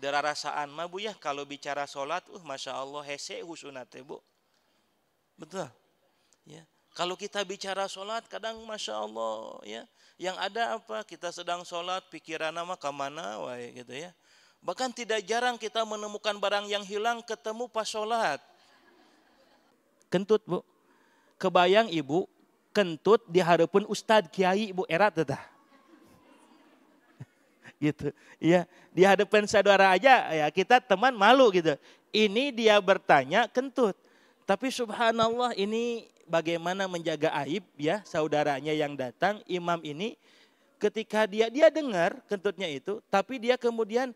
Derarasaan mah Bu ya kalau bicara sholat, masya Allah hese husunat Bu. Betul. Ya. Kalau kita bicara sholat kadang masya Allah ya, yang ada apa kita sedang sholat pikiran nama kemana wae gitu ya. Bahkan tidak jarang kita menemukan barang yang hilang ketemu pas sholat. Kentut Bu, kebayang Ibu kentut di hadapan Ustadz Kiai Bu erat tetah. Gitu. Ya, di hadapan saudara aja ya kita teman malu gitu. Ini dia bertanya kentut. Tapi subhanallah ini bagaimana menjaga aib ya saudaranya yang datang imam ini ketika dia dengar kentutnya itu tapi dia kemudian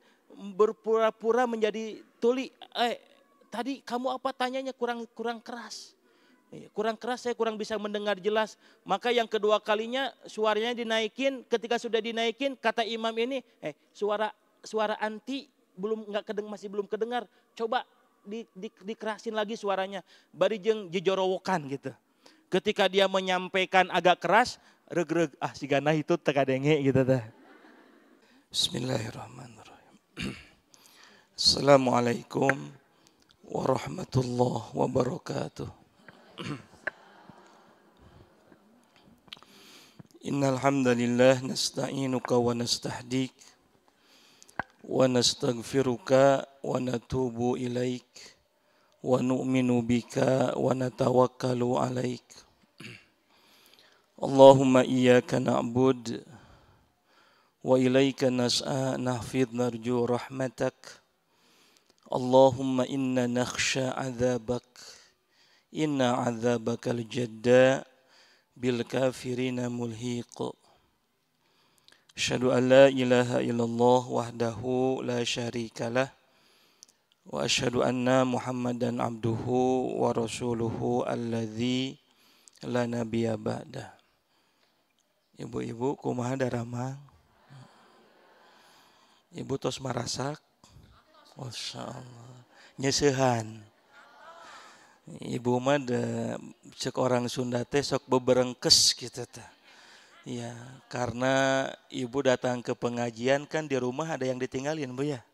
berpura-pura menjadi tuli. Tadi kamu apa tanyanya kurang keras. Kurang keras saya kurang bisa mendengar jelas. Maka yang kedua kalinya suaranya dinaikin. Ketika sudah dinaikin kata imam ini suara anti masih belum kedengar. Coba dikerasin lagi suaranya. Bari jeung jejorowokan gitu. Ketika dia menyampaikan agak keras, reg-reg sigana itu tekadenge gitu teh. Bismillahirrahmanirrahim. Assalamualaikum warahmatullahi wabarakatuh. Innal hamdalillah nasta'inuka wa nastahdik wa nastaghfiruka wa natubu ilaik wa nu'minu bika wa natawakkalu alaik. Allahumma iyyaka na'bud wa ilaika nas'a nahfidh narju rahmatak. Allahumma inna nakhsha 'adzabak. Inna 'adzabakal jadda bil kafirina mulhiq. Asyhadu an la ilaha illallah wahdahu la syarikalah wa asyhadu anna Muhammadan abduhu wa rasuluhu alladzi la nabiyya ba'da. Ibu-ibu kumaha daramang? Ibu tos marasak? Masyaallah. Nyeusehan. Ibu mah cek orang Sunda teh sok beberengkes gitu teh. Ya, karena ibu datang ke pengajian kan di rumah ada yang ditinggalin Bu ya.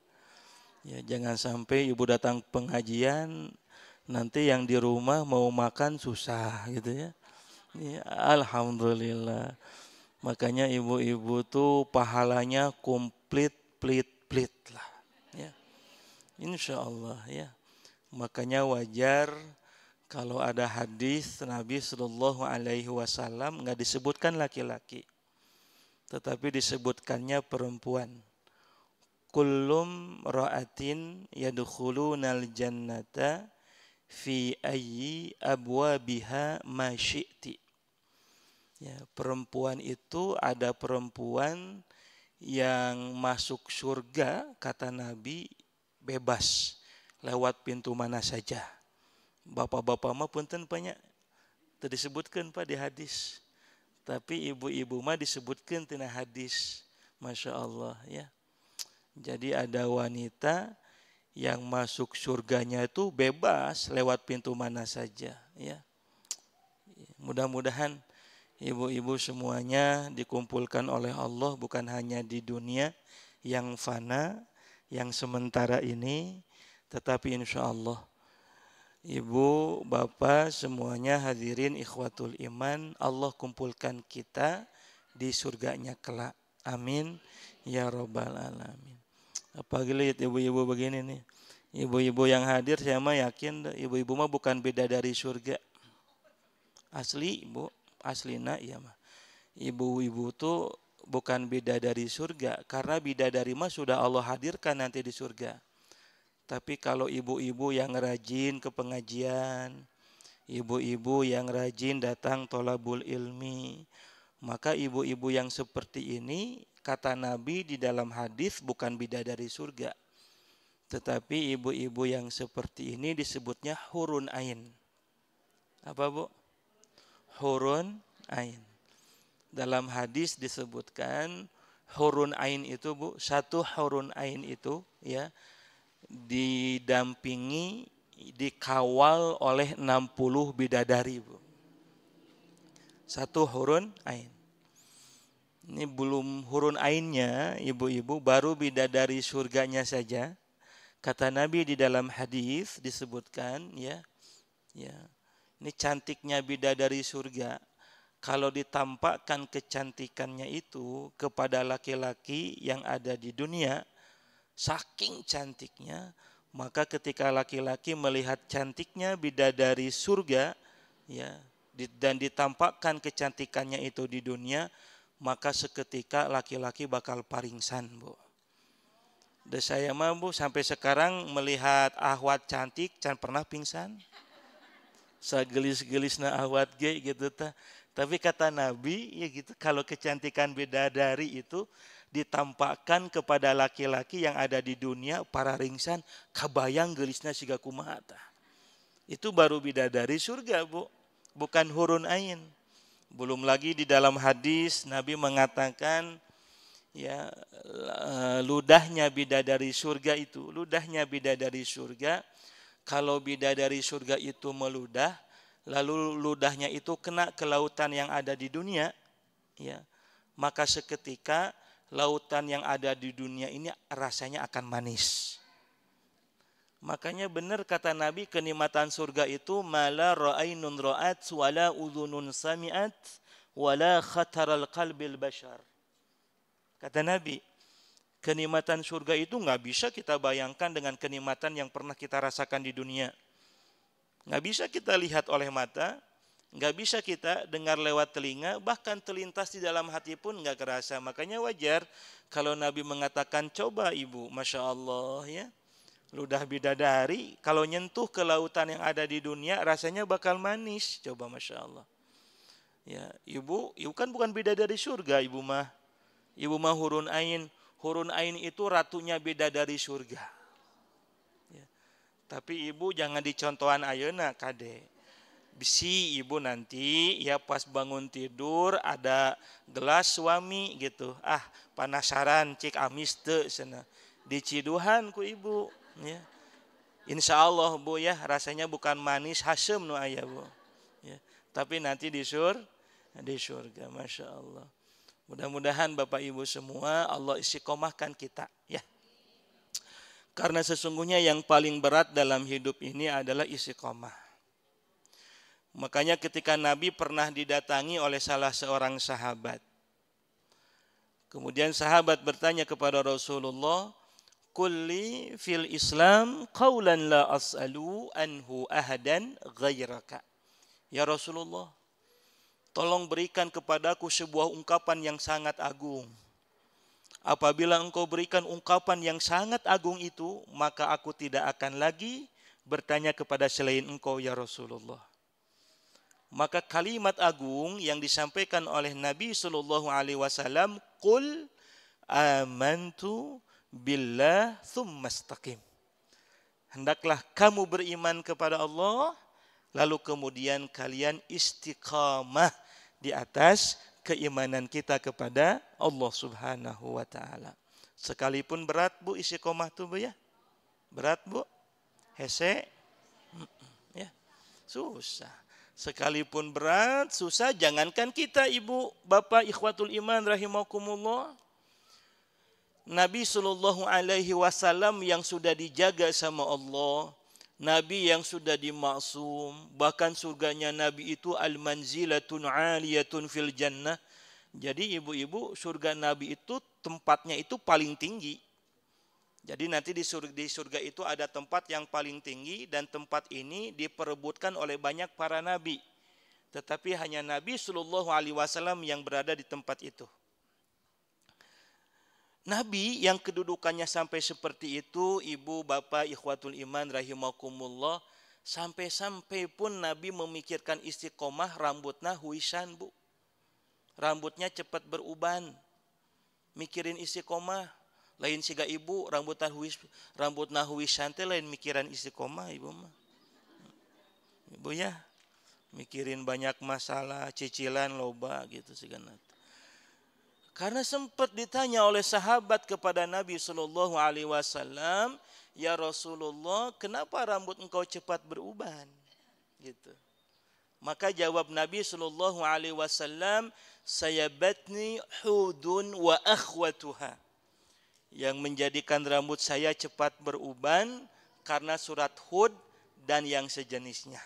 Ya, jangan sampai ibu datang pengajian nanti yang di rumah mau makan susah gitu ya. Ya, alhamdulillah. Makanya ibu-ibu tuh pahalanya komplit plit lah ya. Insyaallah ya. Makanya wajar kalau ada hadis Nabi Shallallahu Alaihi Wasallam nggak disebutkan laki-laki, tetapi disebutkannya perempuan. Kullum ra'atin yadkhulunal jannata fi ayyi abwabiha ma syi'ti. Ya, perempuan itu ada perempuan yang masuk surga kata Nabi bebas lewat pintu mana saja. Bapak-bapak mah punten banyak disebutkan Pak di hadis. Tapi ibu-ibu mah disebutkan tina hadis. Masya Allah ya. Jadi ada wanita yang masuk surganya itu bebas lewat pintu mana saja ya. Mudah-mudahan ibu-ibu semuanya dikumpulkan oleh Allah bukan hanya di dunia yang fana, yang sementara ini, tetapi insya Allah ibu, bapak, semuanya hadirin ikhwatul iman, Allah kumpulkan kita di surganya kelak. Amin ya rabbal alamin. Apalagi lihat ibu-ibu begini nih. Ibu-ibu yang hadir saya mah yakin ibu-ibu mah bukan beda dari surga. Asli Bu, aslina iya mah. Ibu-ibu tuh bukan beda dari surga karena bidadari mah sudah Allah hadirkan nanti di surga. Tapi kalau ibu-ibu yang rajin ke pengajian, ibu-ibu yang rajin datang tolabul ilmi, maka ibu-ibu yang seperti ini kata Nabi di dalam hadis bukan bidadari surga. Tetapi ibu-ibu yang seperti ini disebutnya hurun ain. Apa Bu? Hurun ain. Dalam hadis disebutkan hurun ain itu Bu, satu hurun ain itu ya didampingi, dikawal oleh 60 bidadari Bu. Satu hurun ain. Ini belum hurun ainnya ibu-ibu, baru bidadari surganya saja Kata Nabi di dalam hadis disebutkan ya, ini cantiknya bidadari surga. Kalau ditampakkan kecantikannya itu kepada laki-laki yang ada di dunia, saking cantiknya, maka ketika laki-laki melihat cantiknya bidadari surga, ya, dan ditampakkan kecantikannya itu di dunia, maka seketika laki-laki bakal paringsan, Bu. Dan saya mah, Bu, sampai sekarang melihat ahwat cantik, jangan pernah pingsan. Sagelis-gelisna ahwat ge gitu ta. Tapi kata Nabi, ya gitu, kalau kecantikan bidadari itu ditampakkan kepada laki-laki yang ada di dunia, para ringsan, kabayang gelisna siga kumaha tah. Itu baru bidadari surga, Bu. Bukan hurun ain. Belum lagi di dalam hadis Nabi mengatakan, ya, ludahnya bidadari surga itu, ludahnya bidadari surga, kalau bidadari surga itu meludah, lalu ludahnya itu kena ke lautan yang ada di dunia, ya, maka seketika lautan yang ada di dunia ini rasanya akan manis. Makanya benar kata Nabi, kenikmatan surga itu mala ra'ainun ra'at wala udhunun sami'at wala khataral qalbil bashar. Kata Nabi, kenikmatan surga itu nggak bisa kita bayangkan dengan kenikmatan yang pernah kita rasakan di dunia. Nggak bisa kita lihat oleh mata, nggak bisa kita dengar lewat telinga, bahkan terlintas di dalam hati pun nggak kerasa. Makanya wajar kalau Nabi mengatakan, coba ibu, Masya Allah ya, ludah bidadari, kalau nyentuh ke lautan yang ada di dunia, rasanya bakal manis. Coba Masya Allah. Ya, ibu kan bukan bidadari surga, ibu mah hurun ain. Hurun ain itu ratunya bidadari surga. Tapi ibu jangan dicontohan ayeuna kade. Bisi ibu nanti ya pas bangun tidur ada gelas suami gitu. Penasaran cik amis teu cenah. Diciduhan ku ibu ya. Insya Allah Bu ya, rasanya bukan manis hasem nu aya Bu. Ya, tapi nanti di surga, Masya Allah. Mudah-mudahan Bapak Ibu semua Allah istiqomahkan kita ya. Karena sesungguhnya yang paling berat dalam hidup ini adalah istiqomah. Makanya ketika Nabi pernah didatangi oleh salah seorang sahabat. Kemudian sahabat bertanya kepada Rasulullah, "Kulli fil Islam qawlan la as'alu anhu ahadan ghairaka." Ya Rasulullah, tolong berikan kepadaku sebuah ungkapan yang sangat agung. Apabila engkau berikan ungkapan yang sangat agung itu, maka aku tidak akan lagi bertanya kepada selain engkau ya Rasulullah. Maka kalimat agung yang disampaikan oleh Nabi SAW, Qul amantu billah thumma istaqim. Hendaklah kamu beriman kepada Allah, lalu kemudian kalian istiqamah di atas keimanan kita kepada Allah Subhanahu wa taala. Sekalipun berat Bu istiqomah tuh Bu ya. Berat Bu? Hese? Ya. Susah. Sekalipun berat, susah, jangankan kita Ibu, Bapak ikhwatul iman rahimakumullah. Nabi sallallahu alaihi wasallam yang sudah dijaga sama Allah, Nabi yang sudah dimaksum, bahkan surganya Nabi itu al-manzilatun 'aliyatun fil jannah. Jadi ibu-ibu, surga Nabi itu tempatnya itu paling tinggi. Jadi nanti di surga itu ada tempat yang paling tinggi dan tempat ini diperebutkan oleh banyak para nabi. Tetapi hanya Nabi sallallahu alaihi wasallam yang berada di tempat itu. Nabi yang kedudukannya sampai seperti itu, ibu, bapak, ikhwatul iman, rahimakumullah, sampai-sampai pun Nabi memikirkan istiqomah, rambutnya huisan Bu. Rambutnya cepat beruban. Mikirin istiqomah. Lain siga ibu, rambutnya huisan teh lain mikiran istiqomah ibu mah. Ibu ya, mikirin banyak masalah, cicilan loba gitu sigana. Karena sempat ditanya oleh sahabat kepada Nabi Shallallahu Alaihi Wasallam, ya Rasulullah, kenapa rambut engkau cepat beruban? Gitu. Maka jawab Nabi Shallallahu Alaihi Wasallam, sayabatni hudun wa akhwatuha. Yang menjadikan rambut saya cepat beruban karena surat Hud dan yang sejenisnya.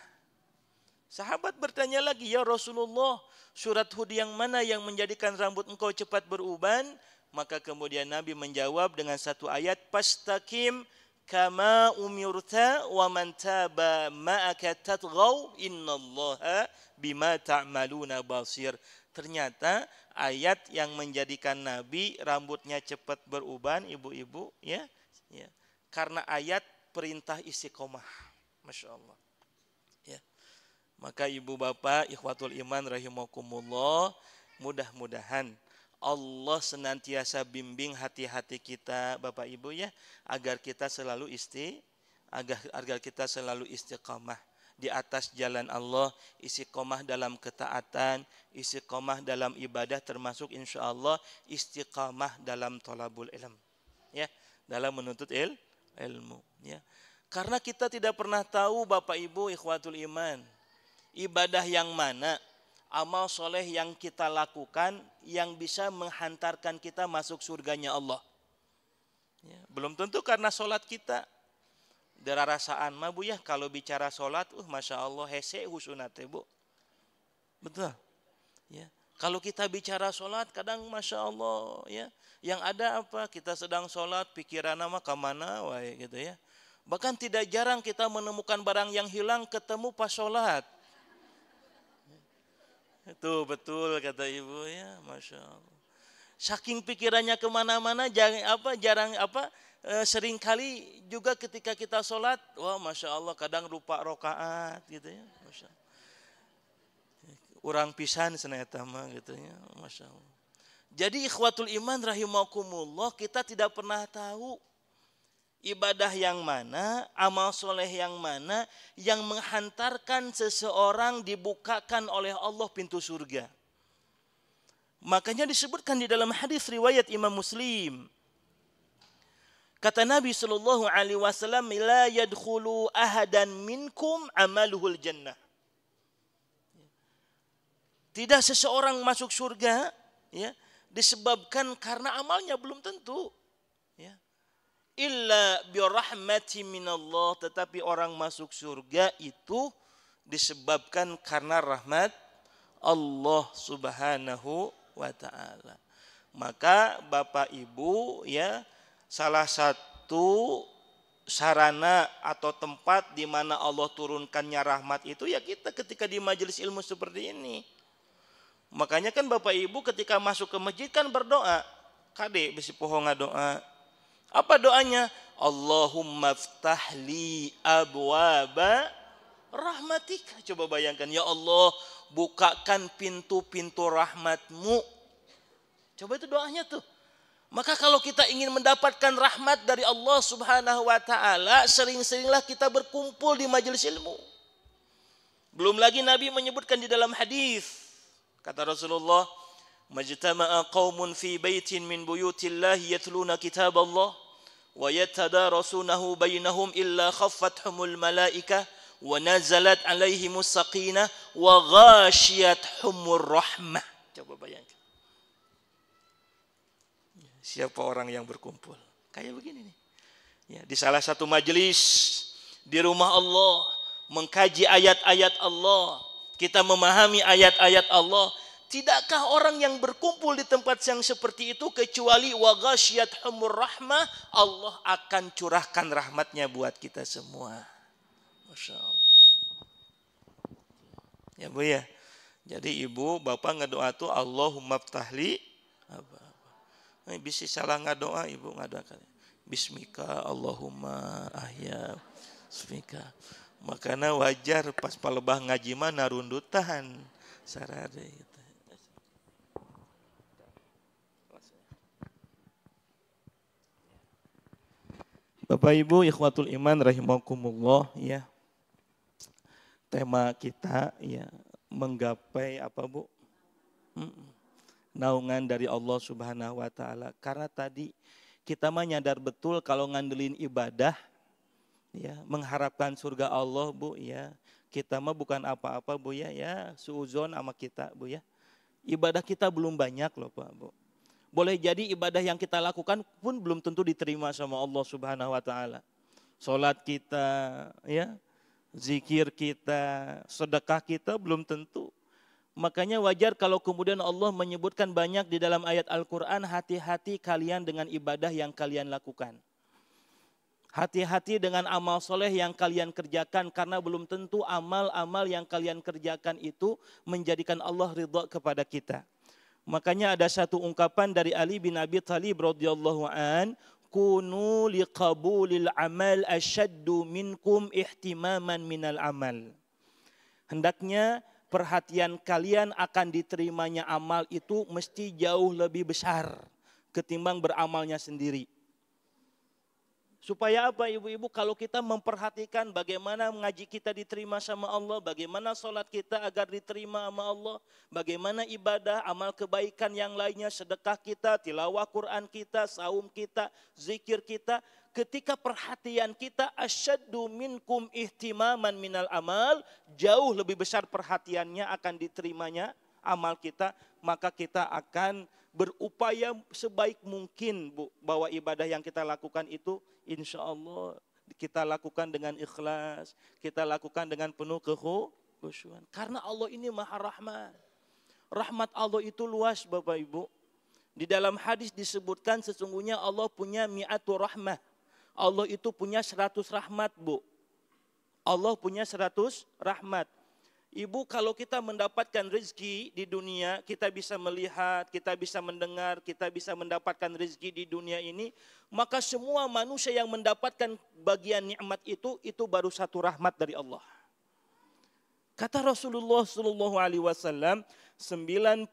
Sahabat bertanya lagi, ya Rasulullah, surat Hud yang mana yang menjadikan rambut engkau cepat beruban? Maka kemudian Nabi menjawab dengan satu ayat, Fastaqim kama umirta wa man taba ma'aka tatghaw innallaha bima ta'maluna basir. Ternyata ayat yang menjadikan Nabi rambutnya cepat beruban, ibu-ibu, ya, karena ayat perintah istiqomah. Masya Allah. Ya. Maka ibu bapak, ikhwatul iman rahimakumullah, mudah-mudahan Allah senantiasa bimbing hati-hati kita Bapak Ibu ya, agar kita selalu istiqamah di atas jalan Allah, istiqamah dalam ketaatan, istiqamah dalam ibadah, termasuk insyaallah istiqamah dalam thalabul ilm. Ya, dalam menuntut ilmu ya. Karena kita tidak pernah tahu Bapak Ibu ikhwatul iman, ibadah yang mana, amal soleh yang kita lakukan yang bisa menghantarkan kita masuk surganya Allah. Ya, belum tentu karena sholat kita. Dara rasaan mah bu ya, kalau bicara sholat, masya Allah hese husunate bu. Betul. Ya. Kalau kita bicara sholat, kadang masya Allah ya, yang ada apa? Kita sedang sholat, pikiran nama kemana, wae gitu ya. Bahkan tidak jarang kita menemukan barang yang hilang ketemu pas sholat. Itu betul kata ibu ya, masya Allah. Saking pikirannya kemana-mana, sering kali juga ketika kita sholat, wah masya Allah kadang lupa rokaat gitu ya, masya Allah. Urang pisan seneta mah gitu ya, masya Allah. Jadi ikhwatul iman rahimakumullah, kita tidak pernah tahu ibadah yang mana, amal soleh yang mana yang menghantarkan seseorang dibukakan oleh Allah pintu surga. Makanya disebutkan di dalam hadis riwayat Imam Muslim. Kata Nabi sallallahu alaihi wasallam, la yadkhulu ahadan minkum amaluhul jannah. Tidak seseorang masuk surga ya, disebabkan karena amalnya belum tentu. Ya. Illa birahmati minallah, tetapi orang masuk surga itu disebabkan karena rahmat Allah Subhanahu wa taala. Maka Bapak Ibu ya, salah satu sarana atau tempat di mana Allah turunkannya rahmat itu ya kita ketika di majelis ilmu seperti ini. Makanya kan Bapak Ibu ketika masuk ke masjid kan berdoa. Kade bisi poho ngadoa. Apa doanya? Allahumma ftahli abwaba rahmatika. Coba bayangkan, ya Allah bukakan pintu-pintu rahmatmu. Coba itu doanya tuh. Maka kalau kita ingin mendapatkan rahmat dari Allah Subhanahu wa taala, sering-seringlah kita berkumpul di majelis ilmu. Belum lagi Nabi menyebutkan di dalam hadis, kata Rasulullah, majtama'a qaumun fi baitin min buyutillahi yatluna kitaballah wa yatadarasunahu bainahum illa khaffathumul malaikah wa nazalat alaihimus sakinah wa ghashiyatuhumur rahmah. Coba bayangkan. Siapa orang yang berkumpul? Kayak begini nih. Ya, di salah satu majelis di rumah Allah, mengkaji ayat-ayat Allah, kita memahami ayat-ayat Allah. Tidakkah orang yang berkumpul di tempat yang seperti itu kecuali wa ghashiyatuhumur rahmah, Allah akan curahkan rahmatnya buat kita semua. Masya Allah. Ya Bu ya. Jadi ibu, bapak ngedoa tuh Allahumma ftahli apa. Bisa salah ngadoa ibu ngadoakan. Bismika Allahumma ahya bismika. Makanya wajar pas palebah ngaji mah narundutan sarade gitu. Bapak Ibu ikhwatul iman rahimakumullah ya. Tema kita ya menggapai apa Bu? Naungan dari Allah Subhanahu wa taala. Karena tadi kita mah nyadar betul kalau ngandelin ibadah ya, mengharapkan surga Allah Bu ya. Kita mah bukan apa-apa Bu ya, suuzon sama kita Bu ya. Ibadah kita belum banyak loh Pak Bu. Boleh jadi ibadah yang kita lakukan pun belum tentu diterima sama Allah Subhanahu wa taala. Salat kita, ya, zikir kita, sedekah kita belum tentu. Makanya wajar kalau kemudian Allah menyebutkan banyak di dalam ayat Al-Qur'an, hati-hati kalian dengan ibadah yang kalian lakukan. Hati-hati dengan amal soleh yang kalian kerjakan, karena belum tentu amal-amal yang kalian kerjakan itu menjadikan Allah ridha kepada kita. Makanya ada satu ungkapan dari Ali bin Abi Thalib radhiyallahu an, kunu liqabulil amal asyaddu minkum ihtimaman minal amal. Hendaknya perhatian kalian akan diterimanya amal itu mesti jauh lebih besar ketimbang beramalnya sendiri. Supaya apa ibu-ibu? Kalau kita memperhatikan bagaimana ngaji kita diterima sama Allah, bagaimana sholat kita agar diterima sama Allah, bagaimana ibadah, amal kebaikan yang lainnya, sedekah kita, tilawah Quran kita, saum kita, zikir kita. Ketika perhatian kita asyaddu minkum ihtimaman minal amal, jauh lebih besar perhatiannya akan diterimanya amal kita, maka kita akan berupaya sebaik mungkin, Bu, bahwa ibadah yang kita lakukan itu insya Allah kita lakukan dengan ikhlas, kita lakukan dengan penuh kekhusyuan. Karena Allah ini maha rahmat. Rahmat Allah itu luas Bapak Ibu. Di dalam hadis disebutkan sesungguhnya Allah punya mi'atu rahmah. Allah itu punya 100 rahmat, Bu. Allah punya 100 rahmat. Ibu, kalau kita mendapatkan rezeki di dunia, kita bisa melihat, kita bisa mendengar, kita bisa mendapatkan rezeki di dunia ini, maka semua manusia yang mendapatkan bagian nikmat itu baru satu rahmat dari Allah. Kata Rasulullah SAW, 99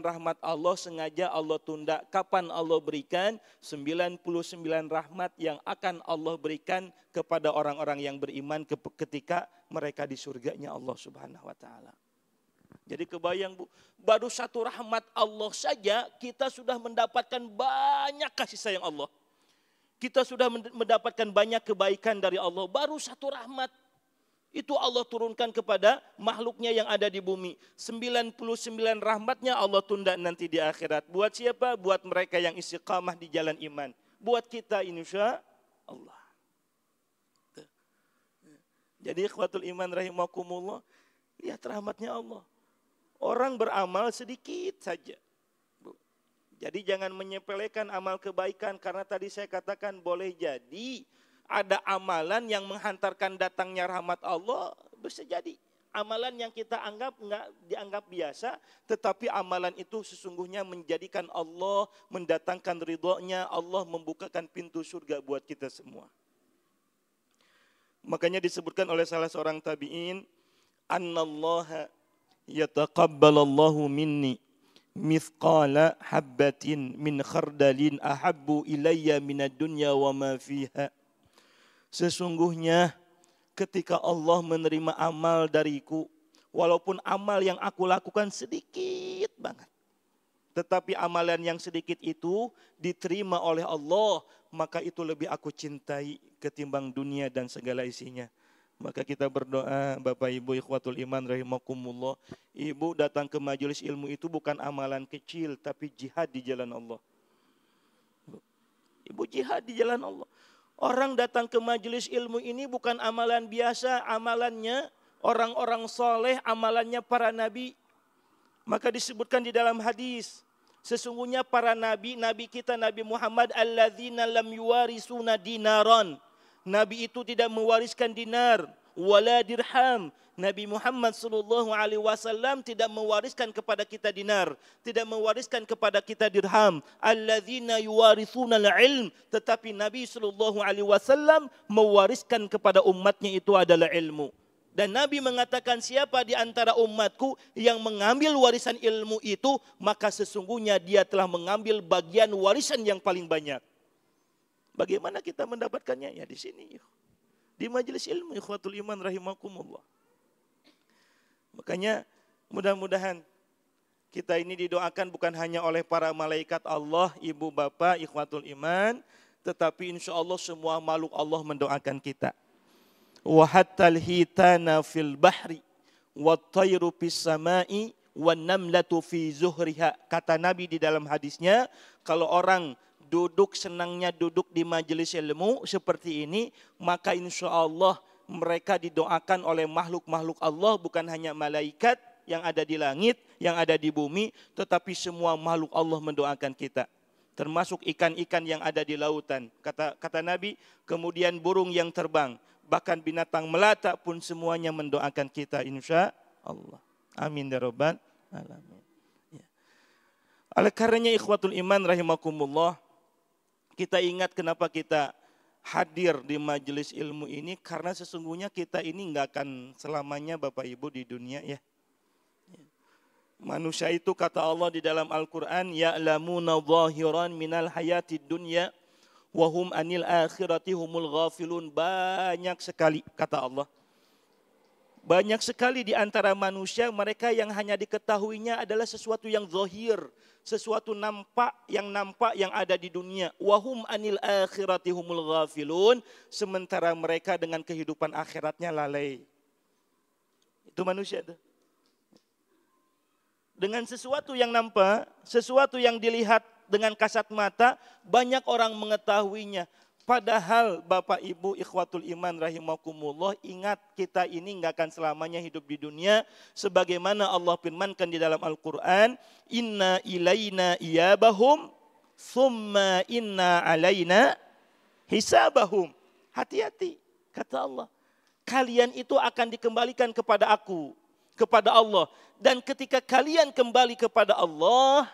rahmat Allah sengaja Allah tunda. Kapan Allah berikan? 99 rahmat yang akan Allah berikan kepada orang-orang yang beriman ketika mereka di surganya Allah Subhanahu wa taala. Jadi kebayang, Bu, baru satu rahmat Allah saja kita sudah mendapatkan banyak kasih sayang Allah. Kita sudah mendapatkan banyak kebaikan dari Allah. Baru satu rahmat itu Allah turunkan kepada makhluknya yang ada di bumi. 99 rahmatnya Allah tunda nanti di akhirat. Buat siapa? Buat mereka yang istiqamah di jalan iman. Buat kita insya Allah. Jadi ikhwatul iman rahimakumullah, lihat rahmatnya Allah. Orang beramal sedikit saja. Jadi jangan menyepelekan amal kebaikan, karena tadi saya katakan boleh jadi ada amalan yang menghantarkan datangnya rahmat Allah, bisa jadi amalan yang kita anggap enggak dianggap biasa, tetapi amalan itu sesungguhnya menjadikan Allah, mendatangkan ridhonya, Allah membukakan pintu surga buat kita semua. Makanya disebutkan oleh salah seorang tabi'in, annallaha yataqabbalallahu minni mithqala habbatin min khardalin ahabbu ilayya minad dunya wa ma fiha. Sesungguhnya ketika Allah menerima amal dariku, walaupun amal yang aku lakukan sedikit banget, tetapi amalan yang sedikit itu diterima oleh Allah, maka itu lebih aku cintai ketimbang dunia dan segala isinya. Maka kita berdoa, Bapak Ibu ikhwatul iman rahimakumullah, Ibu datang ke majelis ilmu itu bukan amalan kecil, tapi jihad di jalan Allah. Ibu jihad di jalan Allah. Orang datang ke majelis ilmu ini bukan amalan biasa, amalannya orang-orang soleh, amalannya para nabi. Maka disebutkan di dalam hadis, sesungguhnya para nabi, nabi kita Nabi Muhammad, alladzina lam yuwarisuna dinaron. Nabi itu tidak mewariskan dinar, wala dirham. Nabi Muhammad SAW tidak mewariskan kepada kita dinar, tidak mewariskan kepada kita dirham. Alladzina yuwarithuna al-ilm, tetapi Nabi SAW mewariskan kepada umatnya itu adalah ilmu. Dan Nabi mengatakan, siapa di antara umatku yang mengambil warisan ilmu itu, maka sesungguhnya dia telah mengambil bagian warisan yang paling banyak. Bagaimana kita mendapatkannya? Ya di sini, di majelis ilmu, ikhwatul iman rahimakumullah. Makanya mudah-mudahan kita ini didoakan bukan hanya oleh para malaikat Allah, ibu bapak, ikhwatul iman, tetapi insya Allah semua makhluk Allah mendoakan kita. Wa hattal hitana fil bahri wat tayru fis samai wan namlatu fi zuhriha. Kata Nabi di dalam hadisnya, kalau orang duduk senangnya duduk di majelis ilmu seperti ini, maka insya Allah mereka didoakan oleh makhluk-makhluk Allah, bukan hanya malaikat yang ada di langit, yang ada di bumi, tetapi semua makhluk Allah mendoakan kita. Termasuk ikan-ikan yang ada di lautan. Kata Nabi, kemudian burung yang terbang, bahkan binatang melata pun semuanya mendoakan kita insya Allah. Amin ya rabbal alamin. Ya. Oleh karenanya ikhwatul iman rahimakumullah, kita ingat kenapa kita hadir di majelis ilmu ini, karena sesungguhnya kita ini nggak akan selamanya Bapak Ibu di dunia ya. Manusia itu kata Allah di dalam Al-Quran, ya'lamuna zahiran minal hayatid dunya wahum anil akhirati humul ghafilun. Banyak sekali kata Allah. Banyak sekali di antara manusia mereka yang hanya diketahuinya adalah sesuatu yang zahir, sesuatu nampak yang ada di dunia. Wahum anil akhirati humul ghafilun, sementara mereka dengan kehidupan akhiratnya lalai. Itu manusia itu. Dengan sesuatu yang nampak, sesuatu yang dilihat dengan kasat mata, banyak orang mengetahuinya. Padahal Bapak Ibu ikhwatul iman rahimakumullah, ingat kita ini enggak akan selamanya hidup di dunia. Sebagaimana Allah firmankan di dalam Al-Quran, inna ilaina iyabahum, thumma inna alaina hisabahum. Hati-hati, kata Allah. Kalian itu akan dikembalikan kepada aku, kepada Allah. Dan ketika kalian kembali kepada Allah,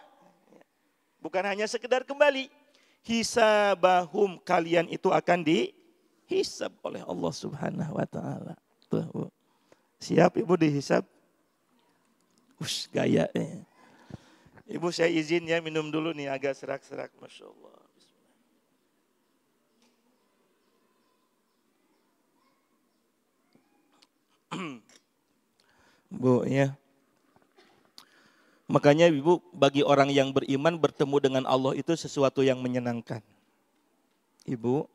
bukan hanya sekedar kembali, hisabahum, kalian itu akan dihisab oleh Allah Subhanahu wa taala. Tuh, Bu. Siap Ibu dihisab? Gaya. Ibu saya izin ya minum dulu nih, agak serak-serak, Masya Allah. Bu ya. Makanya Ibu, bagi orang yang beriman bertemu dengan Allah itu sesuatu yang menyenangkan. Ibu,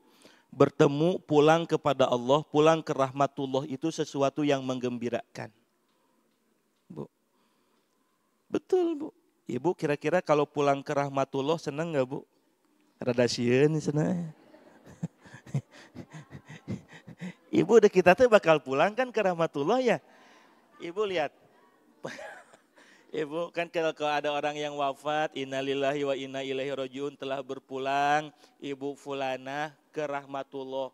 bertemu pulang kepada Allah, pulang ke rahmatullah itu sesuatu yang menggembirakan. Bu. Betul Bu. Ibu kira-kira kalau pulang ke rahmatullah senang enggak Bu? Rada sieun senang. Ibu udah kita tuh bakal pulang kan ke rahmatullah ya. Ibu lihat. Ibu kan kalau ada orang yang wafat, innalillahi wa inna ilaihi rajiun, telah berpulang, Ibu fulanah ke rahmatullah.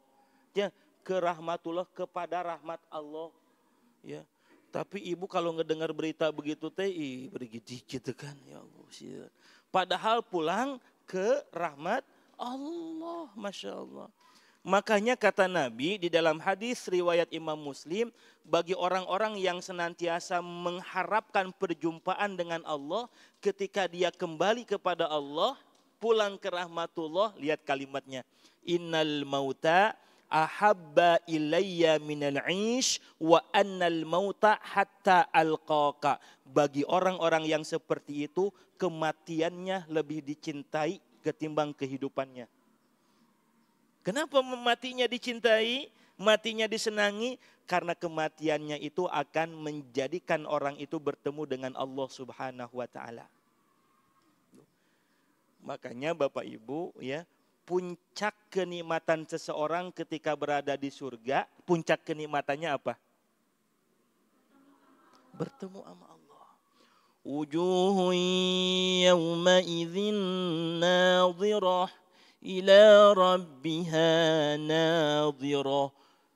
Ya, ke rahmatullah, kepada rahmat Allah. Ya. Tapi Ibu kalau ngedengar berita begitu teh, bergigit gitu kan, ya Allah. Padahal pulang ke rahmat Allah, Masya Allah. Makanya kata Nabi di dalam hadis riwayat Imam Muslim, bagi orang-orang yang senantiasa mengharapkan perjumpaan dengan Allah, ketika dia kembali kepada Allah, pulang ke rahmatullah, lihat kalimatnya, innal mauta ahabba ilayya minal ish wa annal mauta hatta alqaka. Bagi orang-orang yang seperti itu, kematiannya lebih dicintai ketimbang kehidupannya. Kenapa matinya dicintai, matinya disenangi? Karena kematiannya itu akan menjadikan orang itu bertemu dengan Allah Subhanahu wa taala. Makanya Bapak Ibu ya, puncak kenikmatan seseorang ketika berada di surga, puncak kenikmatannya apa? Bertemu sama Allah. Wujuhun yawma idzin nadhirah ila rabbiha nadhirah.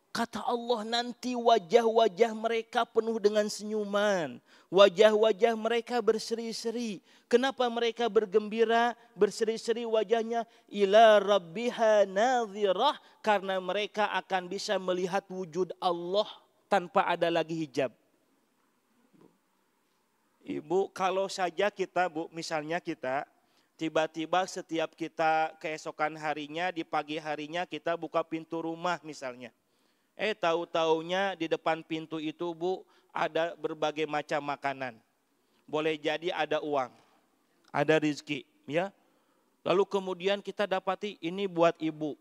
Kata Allah, nanti wajah-wajah mereka penuh dengan senyuman. Wajah-wajah mereka berseri-seri. Kenapa mereka bergembira, berseri-seri wajahnya? Ila rabbiha nadhirah. Karena mereka akan bisa melihat wujud Allah tanpa ada lagi hijab. Ibu, kalau saja kita, Bu, misalnya kita tiba-tiba setiap kita keesokan harinya, di pagi harinya kita buka pintu rumah misalnya. Tahu-taunya di depan pintu itu Bu, ada berbagai macam makanan. Boleh jadi ada uang, ada rezeki, ya. Lalu kemudian kita dapati ini buat Ibu.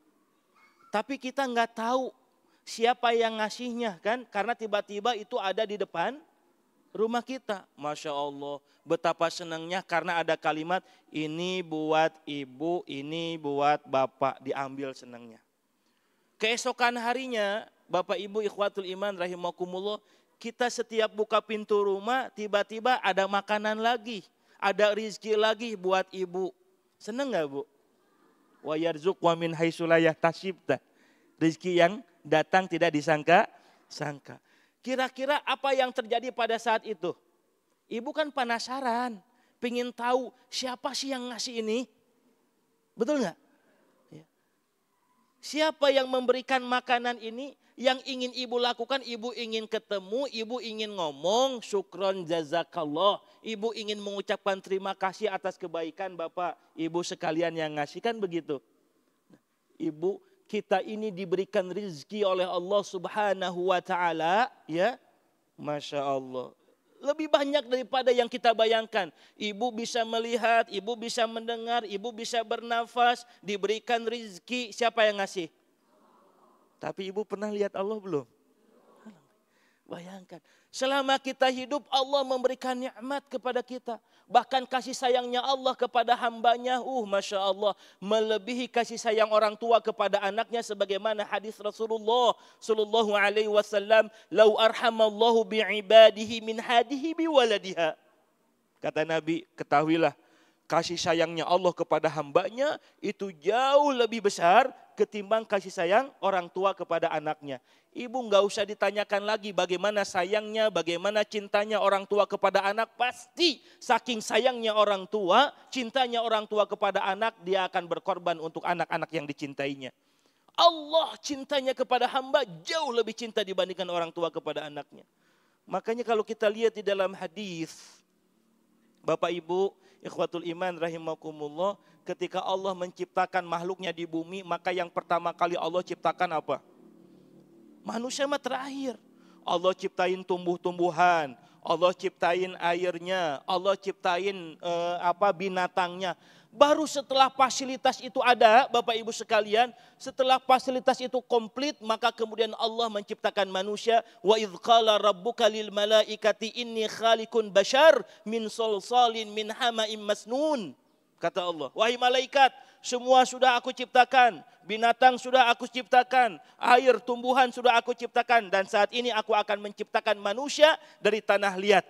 Tapi kita nggak tahu siapa yang ngasihnya kan, karena tiba-tiba itu ada di depan rumah kita. Masya Allah, betapa senangnya karena ada kalimat ini buat ibu, ini buat bapak, diambil senangnya. Keesokan harinya, Bapak Ibu ikhwatul iman rahimakumullah, kita setiap buka pintu rumah tiba-tiba ada makanan lagi, ada rizki lagi buat ibu. Senang gak Bu? Wa yarzuq wa min haitsu la yahtasib. Rizki yang datang tidak disangka-sangka. Kira-kira apa yang terjadi pada saat itu? Ibu kan penasaran, pengen tahu siapa sih yang ngasih ini? Betul nggak? Siapa yang memberikan makanan ini? Yang ingin ibu lakukan, ibu ingin ketemu, ibu ingin ngomong, syukron jazakallah. Ibu ingin mengucapkan terima kasih atas kebaikan Bapak, Ibu sekalian yang ngasih, kan begitu. Ibu, kita ini diberikan rizki oleh Allah Subhanahu wa ta'ala, ya. Masya Allah. Lebih banyak daripada yang kita bayangkan. Ibu bisa melihat, ibu bisa mendengar, ibu bisa bernafas, diberikan rizki. Siapa yang ngasih? Tapi ibu pernah lihat Allah belum? Bayangkan, selama kita hidup Allah memberikan nikmat kepada kita. Bahkan kasih sayangnya Allah kepada hambanya, Masya Allah, melebihi kasih sayang orang tua kepada anaknya. Sebagaimana hadis Rasulullah Sallallahu Alaihi Wasallam, "Lau arhamallahu bi'ibadihi min hadihi biwaladiha." Kata Nabi, ketahuilah kasih sayangnya Allah kepada hambanya itu jauh lebih besar ketimbang kasih sayang orang tua kepada anaknya. Ibu nggak usah ditanyakan lagi bagaimana sayangnya, bagaimana cintanya orang tua kepada anak. Pasti saking sayangnya orang tua, cintanya orang tua kepada anak, dia akan berkorban untuk anak-anak yang dicintainya. Allah cintanya kepada hamba jauh lebih cinta dibandingkan orang tua kepada anaknya. Makanya kalau kita lihat di dalam hadis, Bapak Ibu ikhwatul iman rahimakumullah, ketika Allah menciptakan makhluknya di bumi, maka yang pertama kali Allah ciptakan apa? Manusia mah terakhir. Allah ciptain tumbuh-tumbuhan, Allah ciptain airnya, Allah ciptain binatangnya. Baru setelah fasilitas itu ada, Bapak Ibu sekalian, setelah fasilitas itu komplit, maka kemudian Allah menciptakan manusia. Wa idz qala rabbuka lil malaikati inni khaliqun bashar min salsalin min hama'im masnun. Kata Allah, wahai malaikat, semua sudah aku ciptakan, binatang sudah aku ciptakan, air, tumbuhan sudah aku ciptakan, dan saat ini aku akan menciptakan manusia dari tanah liat.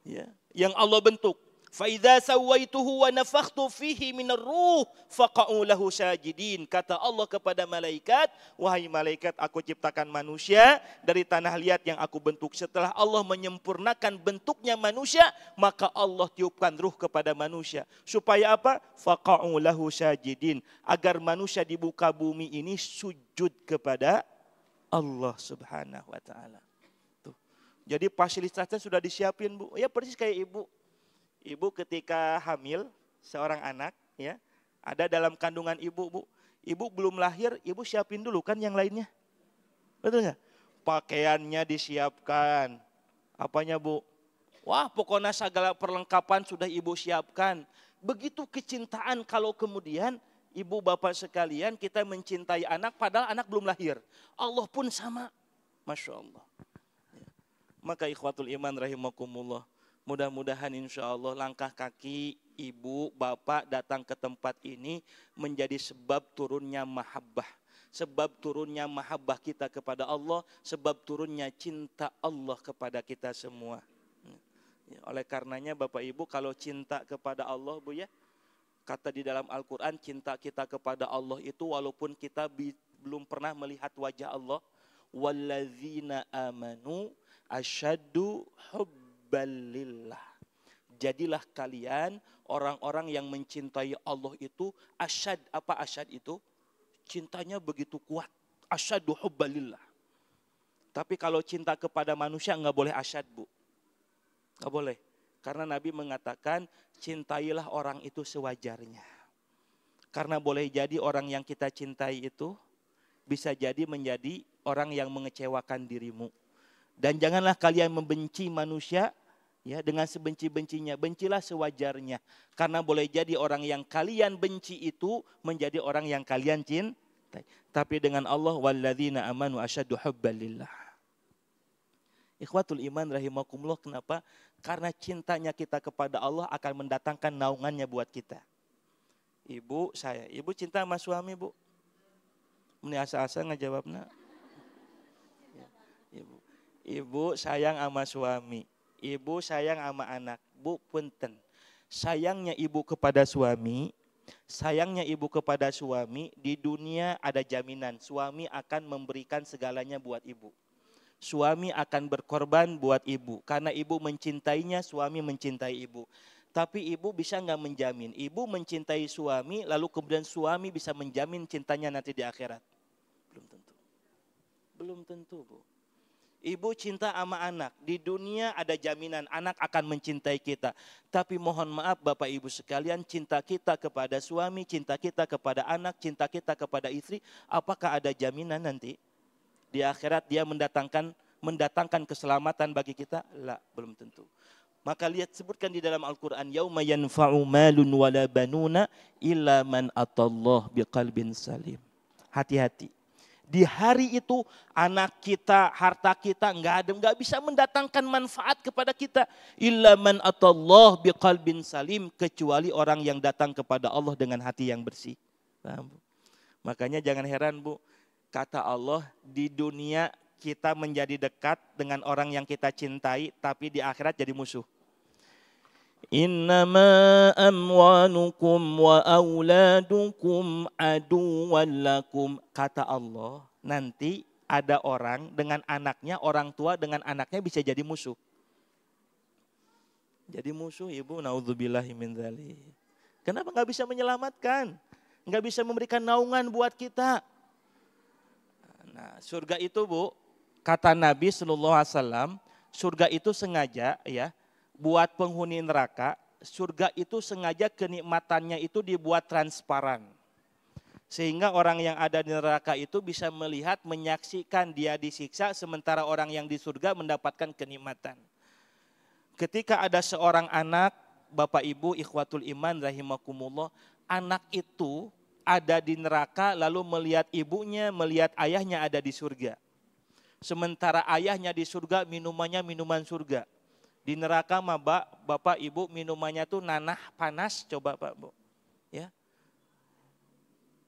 Ya, yang Allah bentuk. Fa idza sawaituhu wa nafakhtu fihi minar ruh faqa'u lahu sajidin. Kata Allah kepada malaikat, wahai malaikat, aku ciptakan manusia dari tanah liat yang aku bentuk. Setelah Allah menyempurnakan bentuknya manusia, maka Allah tiupkan ruh kepada manusia. Supaya apa? Faqa'u lahu sajidin. Agar manusia di muka bumi ini sujud kepada Allah Subhanahu wa ta'ala. Tuh. Jadi fasilitasnya sudah disiapin, Bu. Ya persis kayak ibu. Ibu ketika hamil seorang anak, ya, ada dalam kandungan ibu, Bu. Ibu belum lahir, ibu siapin dulu kan yang lainnya. Betul nggak? Pakaiannya disiapkan. Apanya, Bu? Wah, pokoknya segala perlengkapan sudah ibu siapkan. Begitu kecintaan kalau kemudian ibu bapak sekalian kita mencintai anak padahal anak belum lahir. Allah pun sama. Masya Allah. Maka ikhwatul iman rahimakumullah. Mudah-mudahan insya Allah langkah kaki ibu, bapak datang ke tempat ini menjadi sebab turunnya mahabbah. Sebab turunnya mahabbah kita kepada Allah, sebab turunnya cinta Allah kepada kita semua. Ya, oleh karenanya Bapak Ibu, kalau cinta kepada Allah, Bu ya, kata di dalam Al-Quran, cinta kita kepada Allah itu walaupun kita belum pernah melihat wajah Allah, walladzina amanu asyaddu hubbalillah. Jadilah kalian orang-orang yang mencintai Allah itu asyad. Apa asyad itu? Cintanya begitu kuat. Asyaddu hubbalillah. Tapi kalau cinta kepada manusia enggak boleh asyad, Bu. Enggak boleh. Karena Nabi mengatakan cintailah orang itu sewajarnya. Karena boleh jadi orang yang kita cintai itu bisa jadi menjadi orang yang mengecewakan dirimu. Dan janganlah kalian membenci manusia ya dengan sebenci-bencinya. Bencilah sewajarnya. Karena boleh jadi orang yang kalian benci itu menjadi orang yang kalian cintai. Tapi dengan Allah walladzina amanu asyaddu hubbalillah. Ikhwatul iman rahimakumullah, kenapa? Karena cintanya kita kepada Allah akan mendatangkan naungannya buat kita. Ibu cinta sama suami, Bu? Ini asa-asa ngejawabna. Ibu sayang sama suami, ibu sayang sama anak. Bu, punten. Sayangnya ibu kepada suami, di dunia ada jaminan. Suami akan memberikan segalanya buat ibu. Suami akan berkorban buat ibu. Karena ibu mencintainya, suami mencintai ibu. Tapi ibu bisa nggak menjamin? Ibu mencintai suami, lalu kemudian suami bisa menjamin cintanya nanti di akhirat? Belum tentu. Belum tentu, Bu. Ibu cinta sama anak. Di dunia ada jaminan anak akan mencintai kita. Tapi mohon maaf Bapak Ibu sekalian, cinta kita kepada suami, cinta kita kepada anak, cinta kita kepada istri, apakah ada jaminan nanti di akhirat dia mendatangkan keselamatan bagi kita? La, belum tentu. Maka lihat, sebutkan di dalam Al-Quran, yauma yanfa'u malun wala banuna illa man atallah biqalbin salim. Hati-hati. Di hari itu anak kita, harta kita nggak bisa mendatangkan manfaat kepada kita. Illa man atallah biqalbin salim, kecuali orang yang datang kepada Allah dengan hati yang bersih. Paham, Bu? Makanya jangan heran, Bu. Kata Allah, di dunia kita menjadi dekat dengan orang yang kita cintai, tapi di akhirat jadi musuh. Innama amwalukum wa auladukum aduwwan lakum. Kata Allah, nanti ada orang dengan anaknya, orang tua dengan anaknya bisa jadi musuh. Jadi musuh, Ibu, naudzubillahi min dzalik. Kenapa nggak bisa menyelamatkan? Nggak bisa memberikan naungan buat kita? Nah, surga itu, Bu, kata Nabi SAW, surga itu sengaja ya, buat penghuni neraka, surga itu sengaja kenikmatannya itu dibuat transparan. Sehingga orang yang ada di neraka itu bisa melihat, menyaksikan dia disiksa, sementara orang yang di surga mendapatkan kenikmatan. Ketika ada seorang anak, Bapak Ibu ikhwatul iman rahimakumullah, anak itu ada di neraka lalu melihat ibunya, melihat ayahnya ada di surga. Sementara ayahnya di surga minumannya minuman surga. Di neraka mah Bapak Ibu minumannya tuh nanah panas, coba Pak Bu. Ya.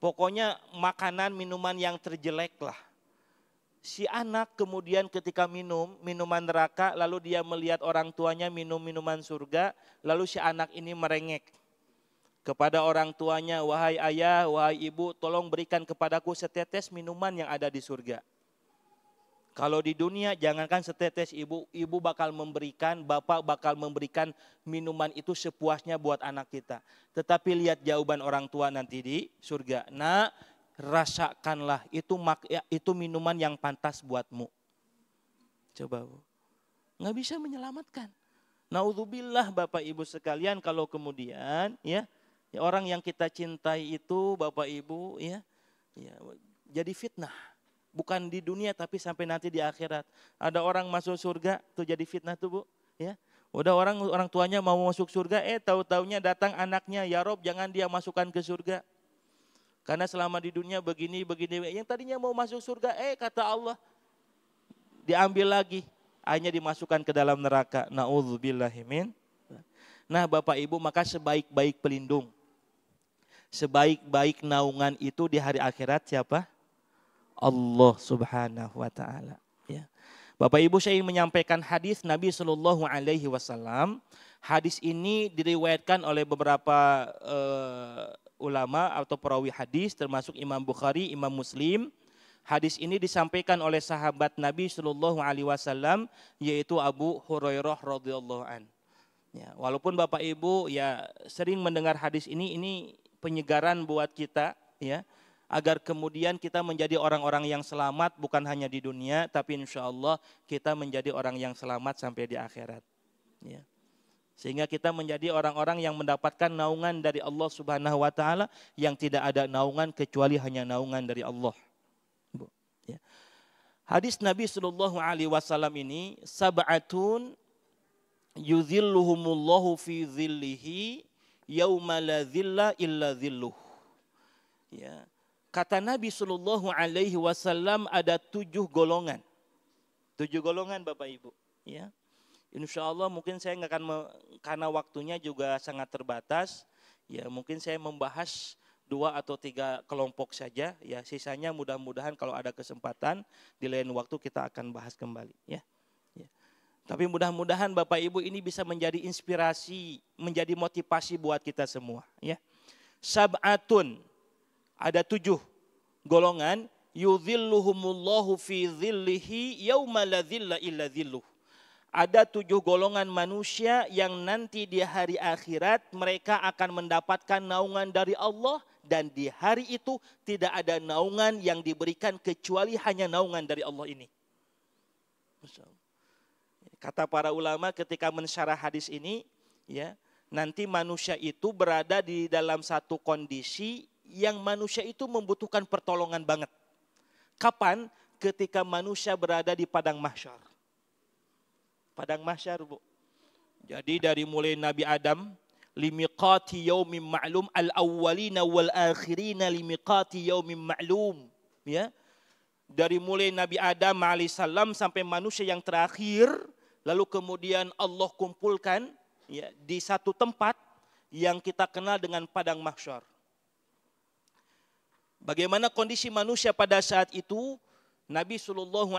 Pokoknya makanan minuman yang terjelek lah. Si anak kemudian ketika minum minuman neraka, lalu dia melihat orang tuanya minum minuman surga, lalu si anak ini merengek kepada orang tuanya, wahai ayah, wahai ibu, tolong berikan kepadaku setetes minuman yang ada di surga. Kalau di dunia jangankan setetes, ibu bakal memberikan, bapak bakal memberikan minuman itu sepuasnya buat anak kita. Tetapi lihat jawaban orang tua nanti di surga. Nah, rasakanlah itu minuman yang pantas buatmu. Coba, Bu. Nggak bisa menyelamatkan. Naudzubillah Bapak Ibu sekalian, kalau kemudian ya orang yang kita cintai itu Bapak Ibu ya jadi fitnah. Bukan di dunia tapi sampai nanti di akhirat. Ada orang masuk surga tuh jadi fitnah tuh, Bu, ya. Udah orang tuanya mau masuk surga, tahu-taunya datang anaknya, ya Rob jangan dia masukkan ke surga. Karena selama di dunia begini, yang tadinya mau masuk surga, kata Allah diambil lagi, akhirnya dimasukkan ke dalam neraka. Na'udzubillahi min. Nah, Bapak Ibu, maka sebaik-baik pelindung, sebaik-baik naungan itu di hari akhirat siapa? Allah Subhanahu wa taala, ya. Bapak Ibu, saya ingin menyampaikan hadis Nabi Shallallahu alaihi wasallam. Hadis ini diriwayatkan oleh beberapa ulama atau perawi hadis termasuk Imam Bukhari, Imam Muslim. Hadis ini disampaikan oleh sahabat Nabi Shallallahu alaihi wasallam yaitu Abu Hurairah radhiyallahu an. Ya, walaupun Bapak Ibu ya sering mendengar hadis ini penyegaran buat kita ya, agar kemudian kita menjadi orang-orang yang selamat bukan hanya di dunia tapi insya Allah kita menjadi orang yang selamat sampai di akhirat. Ya. Sehingga kita menjadi orang-orang yang mendapatkan naungan dari Allah Subhanahu wa taala yang tidak ada naungan kecuali hanya naungan dari Allah. Ya. Hadis Nabi Shallallahu alaihi wasallam ini, sab'atun yuzilluhumullahu fi zillihi yauma la zilla illa zilluh. Ya. Kata Nabi Shallallahu alaihi wasallam ada 7 golongan. 7 golongan Bapak Ibu. Ya, insya Allah mungkin saya nggak akan karena waktunya juga sangat terbatas. Ya, mungkin saya membahas 2 atau 3 kelompok saja. Ya, sisanya mudah-mudahan kalau ada kesempatan di lain waktu kita akan bahas kembali. Ya. Ya. Tapi mudah-mudahan Bapak Ibu ini bisa menjadi inspirasi, menjadi motivasi buat kita semua. Ya. Sab'atun, ada 7 golongan, yudhilluhumullahu fi dhillihi yauma la dhilla illa dhilluh. Ada 7 golongan manusia yang nanti di hari akhirat mereka akan mendapatkan naungan dari Allah, dan di hari itu tidak ada naungan yang diberikan kecuali hanya naungan dari Allah ini. Kata para ulama ketika mensyarah hadis ini, ya, nanti manusia itu berada di dalam satu kondisi yang manusia itu membutuhkan pertolongan banget. Kapan? Ketika manusia berada di padang mahsyar. Padang mahsyar, Bu. Jadi dari mulai Nabi Adam, limiqati yaumin ma'lum, al-awwalina wal-akhirina limiqati yaumin ma'lum. Ya. Dari mulai Nabi Adam alaihissalam sampai manusia yang terakhir, lalu kemudian Allah kumpulkan, ya, di satu tempat yang kita kenal dengan padang mahsyar. Bagaimana kondisi manusia pada saat itu? Nabi SAW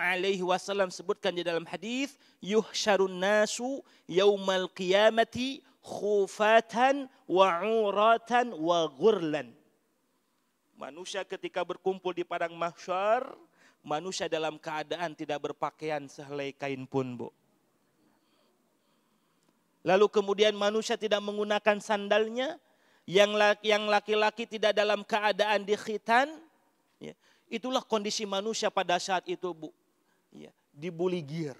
sebutkan di dalam hadis, yuhsyarun nasu yaumal qiyamati khufatan wa uratan wa ghurlan. Manusia ketika berkumpul di padang mahsyar, manusia dalam keadaan tidak berpakaian sehelai kain pun, Bu. Lalu kemudian manusia tidak menggunakan sandalnya, yang laki-laki tidak dalam keadaan dikhitan. Ya, itulah kondisi manusia pada saat itu, Bu. Ya, dibuligir.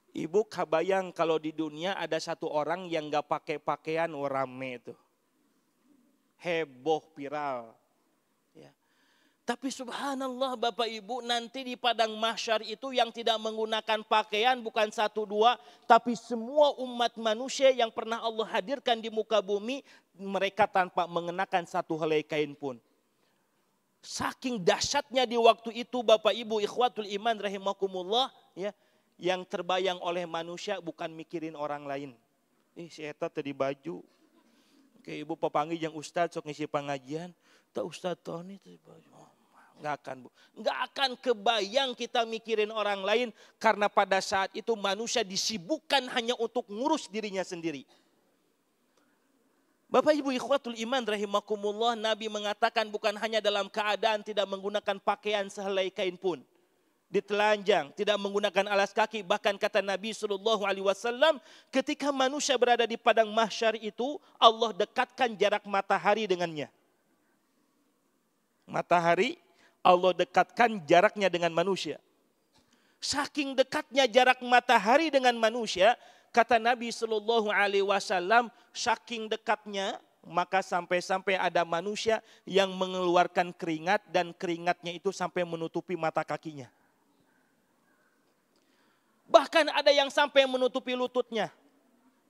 Ibu kabayang kalau di dunia ada satu orang yang gak pakai pakaian, rame itu. Heboh, viral. Ya. Tapi subhanallah Bapak Ibu, nanti di padang mahsyar itu yang tidak menggunakan pakaian bukan 1, 2, tapi semua umat manusia yang pernah Allah hadirkan di muka bumi, mereka tanpa mengenakan satu helai kain pun. Saking dahsyatnya di waktu itu Bapak Ibu ikhwatul iman rahimakumullah, ya, yang terbayang oleh manusia bukan mikirin orang lain. Si eta tadi baju. Oke, Ibu papangi yang ustaz sok ngisi pengajian, tak ustaz Tony tadi baju. Nggak akan, Bu. Nggak akan kebayang kita mikirin orang lain, karena pada saat itu manusia disibukkan hanya untuk ngurus dirinya sendiri. Bapak Ibu ikhwatul iman rahimakumullah, Nabi mengatakan bukan hanya dalam keadaan tidak menggunakan pakaian sehelai kain pun, ditelanjang, tidak menggunakan alas kaki, bahkan kata Nabi SAW, ketika manusia berada di padang mahsyar itu, Allah dekatkan jarak matahari dengannya. Matahari Allah dekatkan jaraknya dengan manusia. Saking dekatnya jarak matahari dengan manusia, kata Nabi SAW, saking dekatnya, maka sampai-sampai ada manusia yang mengeluarkan keringat dan keringatnya itu sampai menutupi mata kakinya. Bahkan ada yang sampai menutupi lututnya.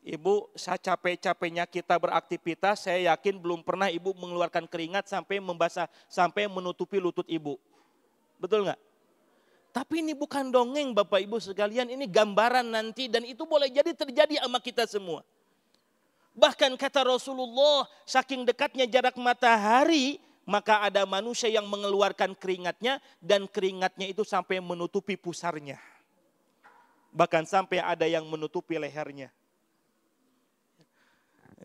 Ibu, capek-capeknya kita beraktivitas, saya yakin belum pernah ibu mengeluarkan keringat sampai membasah, sampai menutupi lutut ibu. Betul nggak? Tapi ini bukan dongeng Bapak Ibu sekalian, ini gambaran nanti, dan itu boleh jadi terjadi sama kita semua. Bahkan kata Rasulullah, saking dekatnya jarak matahari, maka ada manusia yang mengeluarkan keringatnya, dan keringatnya itu sampai menutupi pusarnya. Bahkan sampai ada yang menutupi lehernya.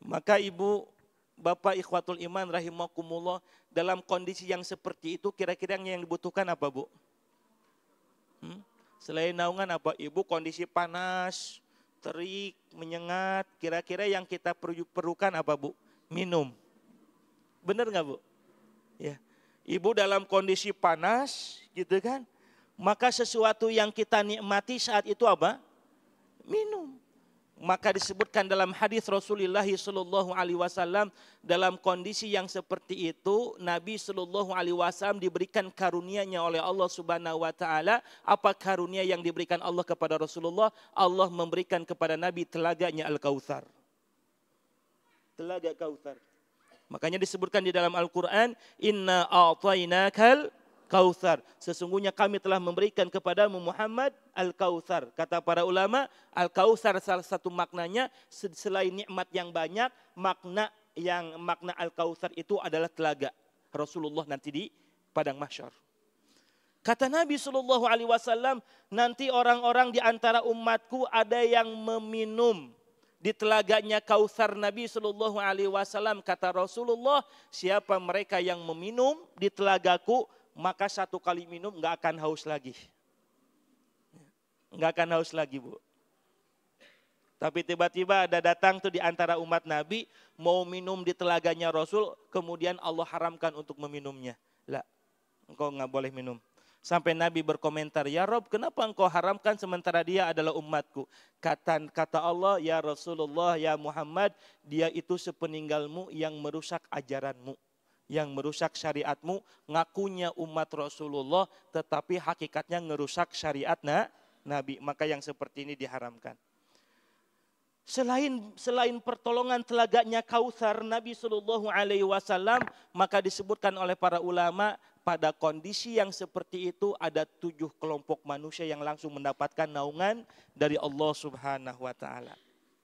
Maka Ibu, Bapak ikhwatul iman rahimakumullah, dalam kondisi yang seperti itu kira-kira yang dibutuhkan apa, Bu? Selain naungan apa, Ibu? Kondisi panas, terik, menyengat, kira-kira yang kita perlukan apa, Bu? Minum. Benar nggak, Bu? Ya. Ibu dalam kondisi panas gitu kan, maka sesuatu yang kita nikmati saat itu apa? Minum. Maka disebutkan dalam hadis Rasulullah SAW, dalam kondisi yang seperti itu Nabi SAW diberikan karunia-Nya oleh Allah Subhanahu Wa Taala. Apa karunia yang diberikan Allah kepada Rasulullah? Allah memberikan kepada Nabi telaganya Al-Kautsar. Telaga Kautsar. Makanya disebutkan di dalam Al-Quran, Inna a'tainakal Kautsar. Sesungguhnya kami telah memberikan kepadamu Muhammad Al-Kautsar. Kata para ulama, Al-Kautsar salah satu maknanya selain nikmat yang banyak, makna Al-Kautsar itu adalah telaga Rasulullah nanti di padang mahsyar. Kata Nabi SAW, nanti orang-orang di antara umatku ada yang meminum di telaganya Kautsar Nabi SAW. Kata Rasulullah, siapa mereka yang meminum di telagaku, maka satu kali minum nggak akan haus lagi. Nggak akan haus lagi, Bu. Tapi tiba-tiba ada datang tuh di antara umat Nabi, mau minum di telaganya Rasul, kemudian Allah haramkan untuk meminumnya. Lah, engkau nggak boleh minum. Sampai Nabi berkomentar, ya Rob, kenapa engkau haramkan sementara dia adalah umatku? Kata Allah, ya Rasulullah, ya Muhammad, dia itu sepeninggalmu yang merusak ajaranmu, yang merusak syariatmu, ngakunya umat Rasulullah, tetapi hakikatnya ngerusak syariat Nabi. Maka yang seperti ini diharamkan. Selain pertolongan telaganya Kautsar Nabi SAW, maka disebutkan oleh para ulama, pada kondisi yang seperti itu ada 7 kelompok manusia yang langsung mendapatkan naungan dari Allah Subhanahu wa taala.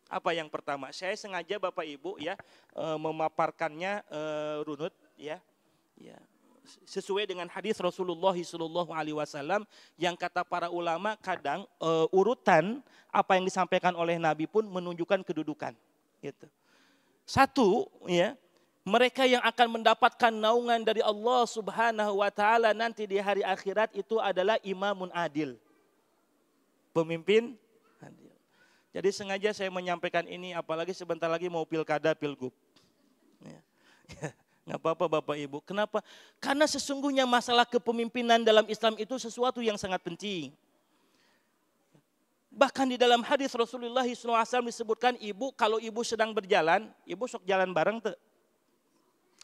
Apa yang pertama? Saya sengaja Bapak Ibu ya memaparkannya runut ya. Sesuai dengan hadis Rasulullah SAW yang kata para ulama kadang urutan apa yang disampaikan oleh Nabi pun menunjukkan kedudukan. Gitu. Satu, ya, mereka yang akan mendapatkan naungan dari Allah Subhanahu wa taala nanti di hari akhirat itu adalah imamun adil. Pemimpin adil. Jadi sengaja saya menyampaikan ini apalagi sebentar lagi mau pilkada pilgub. Ya. Nggak apa-apa Bapak Ibu. Kenapa? Karena sesungguhnya masalah kepemimpinan dalam Islam itu sesuatu yang sangat penting. Bahkan di dalam hadis Rasulullah SAW disebutkan kalau ibu sedang berjalan, ibu sok jalan bareng tuh.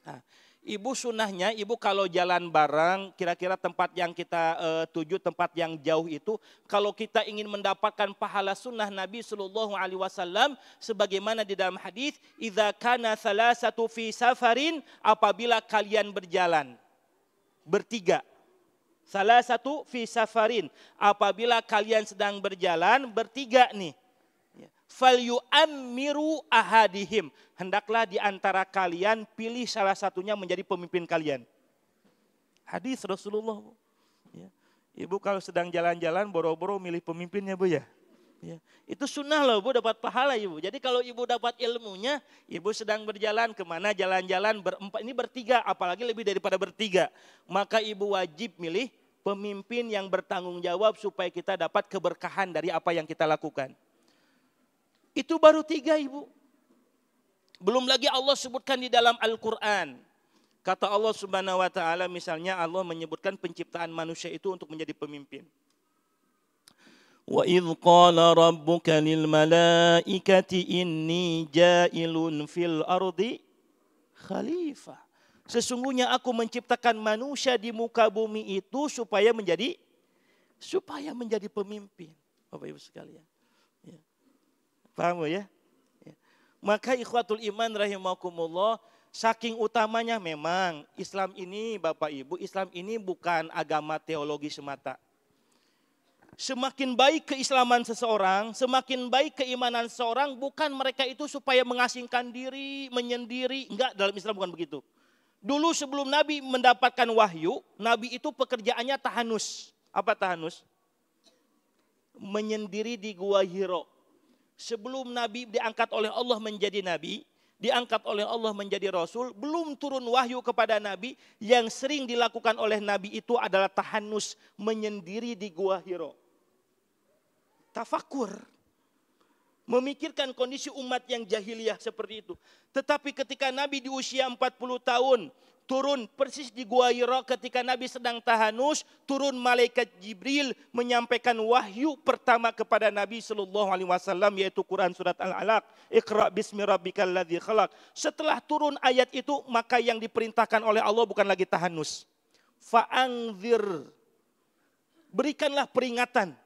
Nah, ibu sunahnya, ibu kalau jalan bareng, kira-kira tempat yang kita tuju, tempat yang jauh itu, kalau kita ingin mendapatkan pahala sunnah Nabi SAW, sebagaimana di dalam hadis, idza kana salasatu fi safarin, apabila kalian berjalan bertiga. Salah satu fi safarin, apabila kalian sedang berjalan bertiga nih. Fal yu'ammiru ahadihim, hendaklah di antara kalian pilih salah satunya menjadi pemimpin kalian. Hadis Rasulullah. Ya. Ibu kalau sedang jalan-jalan boro-boro milih pemimpinnya Bu ya. Ya. Itu sunnah loh Bu, dapat pahala Ibu. Jadi kalau Ibu dapat ilmunya, Ibu sedang berjalan kemana jalan-jalan berempat, ini bertiga, apalagi lebih daripada bertiga. Maka Ibu wajib milih pemimpin yang bertanggung jawab supaya kita dapat keberkahan dari apa yang kita lakukan. Itu baru 3 Ibu. Belum lagi Allah sebutkan di dalam Al-Quran. Kata Allah Subhanahu wa taala, misalnya Allah menyebutkan penciptaan manusia itu untuk menjadi pemimpin. Wa idz qala rabbuka lil malaikati inni ja'ilun fil ardi khalifah. Sesungguhnya aku menciptakan manusia di muka bumi itu supaya menjadi pemimpin. Bapak Ibu sekalian. Ya. Paham ya? Ya. Maka ikhwatul iman rahimakumullah, saking utamanya memang Islam ini Bapak Ibu, Islam ini bukan agama teologi semata. Semakin baik keislaman seseorang, semakin baik keimanan seseorang, bukan mereka itu supaya mengasingkan diri, menyendiri. Enggak, dalam Islam bukan begitu. Dulu sebelum Nabi mendapatkan wahyu, Nabi itu pekerjaannya tahanus. Apa tahanus? Menyendiri di Gua Hiro. Sebelum Nabi diangkat oleh Allah menjadi Nabi, diangkat oleh Allah menjadi Rasul, belum turun wahyu kepada Nabi, yang sering dilakukan oleh Nabi itu adalah tahanus, menyendiri di Gua Hiro. Tafakur. Memikirkan kondisi umat yang jahiliyah seperti itu. Tetapi ketika Nabi di usia 40 tahun, turun persis di Gua Hiro ketika Nabi sedang tahanus, turun malaikat Jibril menyampaikan wahyu pertama kepada Nabi SAW, yaitu Quran surat Al-Alaq. Iqra bismi rabbikal ladzi khalaq. Setelah turun ayat itu, maka yang diperintahkan oleh Allah bukan lagi tahanus. Fa'angzir. Berikanlah peringatan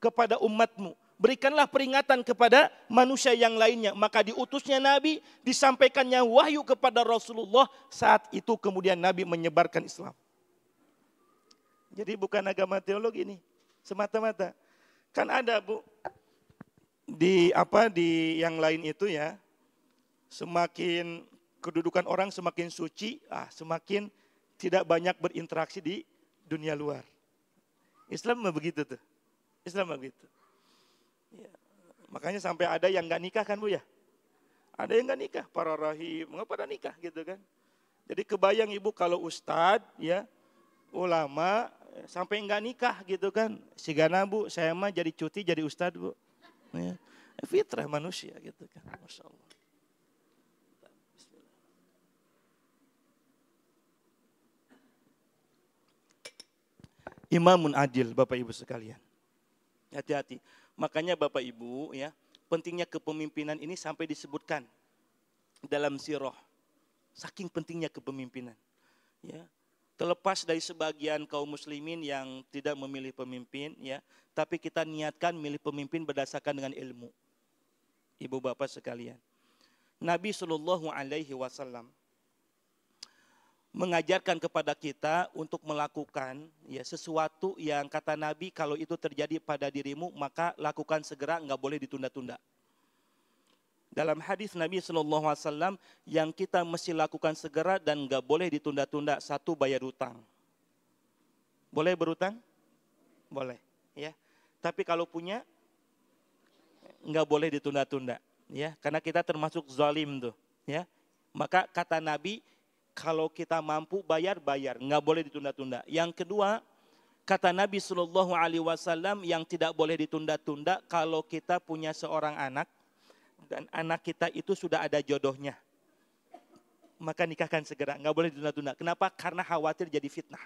kepada umatmu. Berikanlah peringatan kepada manusia yang lainnya. Maka diutusnya Nabi, disampaikannya wahyu kepada Rasulullah. Saat itu kemudian Nabi menyebarkan Islam. Jadi bukan agama teologi ini semata-mata. Kan ada Bu di yang lain itu ya, semakin kedudukan orang semakin suci, semakin tidak banyak berinteraksi di dunia luar. Islam mah begitu tuh. Islam mah begitu. Ya. Makanya sampai ada yang nggak nikah kan Bu ya? Ada yang nggak nikah, para rahim, nggak pada nikah gitu kan? Jadi kebayang Ibu kalau ustadz ya, ulama sampai nggak nikah gitu kan? Sigana Bu, saya mah jadi cuti jadi ustadz Bu. Ya. Fitrah manusia gitu kan, Masya Allah. Imamun adil, Bapak Ibu sekalian. Hati-hati. Makanya Bapak Ibu ya, pentingnya kepemimpinan ini sampai disebutkan dalam sirah. Saking pentingnya kepemimpinan. Ya. Terlepas dari sebagian kaum muslimin yang tidak memilih pemimpin ya, tapi kita niatkan milih pemimpin berdasarkan dengan ilmu. Ibu bapak sekalian. Nabi Shallallahu Alaihi Wasallam mengajarkan kepada kita untuk melakukan ya sesuatu yang kata Nabi kalau itu terjadi pada dirimu maka lakukan segera, nggak boleh ditunda-tunda. Dalam hadis Nabi Shallallahu Alaihi Wasallam yang kita mesti lakukan segera dan nggak boleh ditunda-tunda, satu bayar utang. Boleh berutang? Boleh, ya. Tapi kalau punya nggak boleh ditunda-tunda, ya. Karena kita termasuk zalim tuh, ya. Maka kata Nabi kalau kita mampu bayar, nggak boleh ditunda-tunda. Yang kedua, kata Nabi Shallallahu Alaihi Wasallam yang tidak boleh ditunda-tunda kalau kita punya seorang anak dan anak kita itu sudah ada jodohnya, maka nikahkan segera, nggak boleh ditunda-tunda. Kenapa? Karena khawatir jadi fitnah.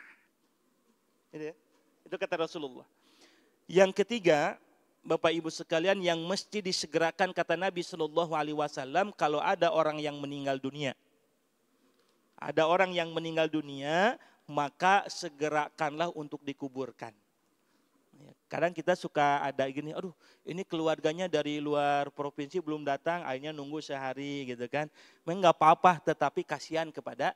Itu kata Rasulullah. Yang ketiga, Bapak Ibu sekalian, yang mesti disegerakan kata Nabi Shallallahu Alaihi Wasallam kalau ada orang yang meninggal dunia. Ada orang yang meninggal dunia, maka segerakanlah untuk dikuburkan. Kadang kita suka ada gini, aduh ini keluarganya dari luar provinsi belum datang, akhirnya nunggu sehari gitu kan. Memang nggak apa-apa, tetapi kasihan kepada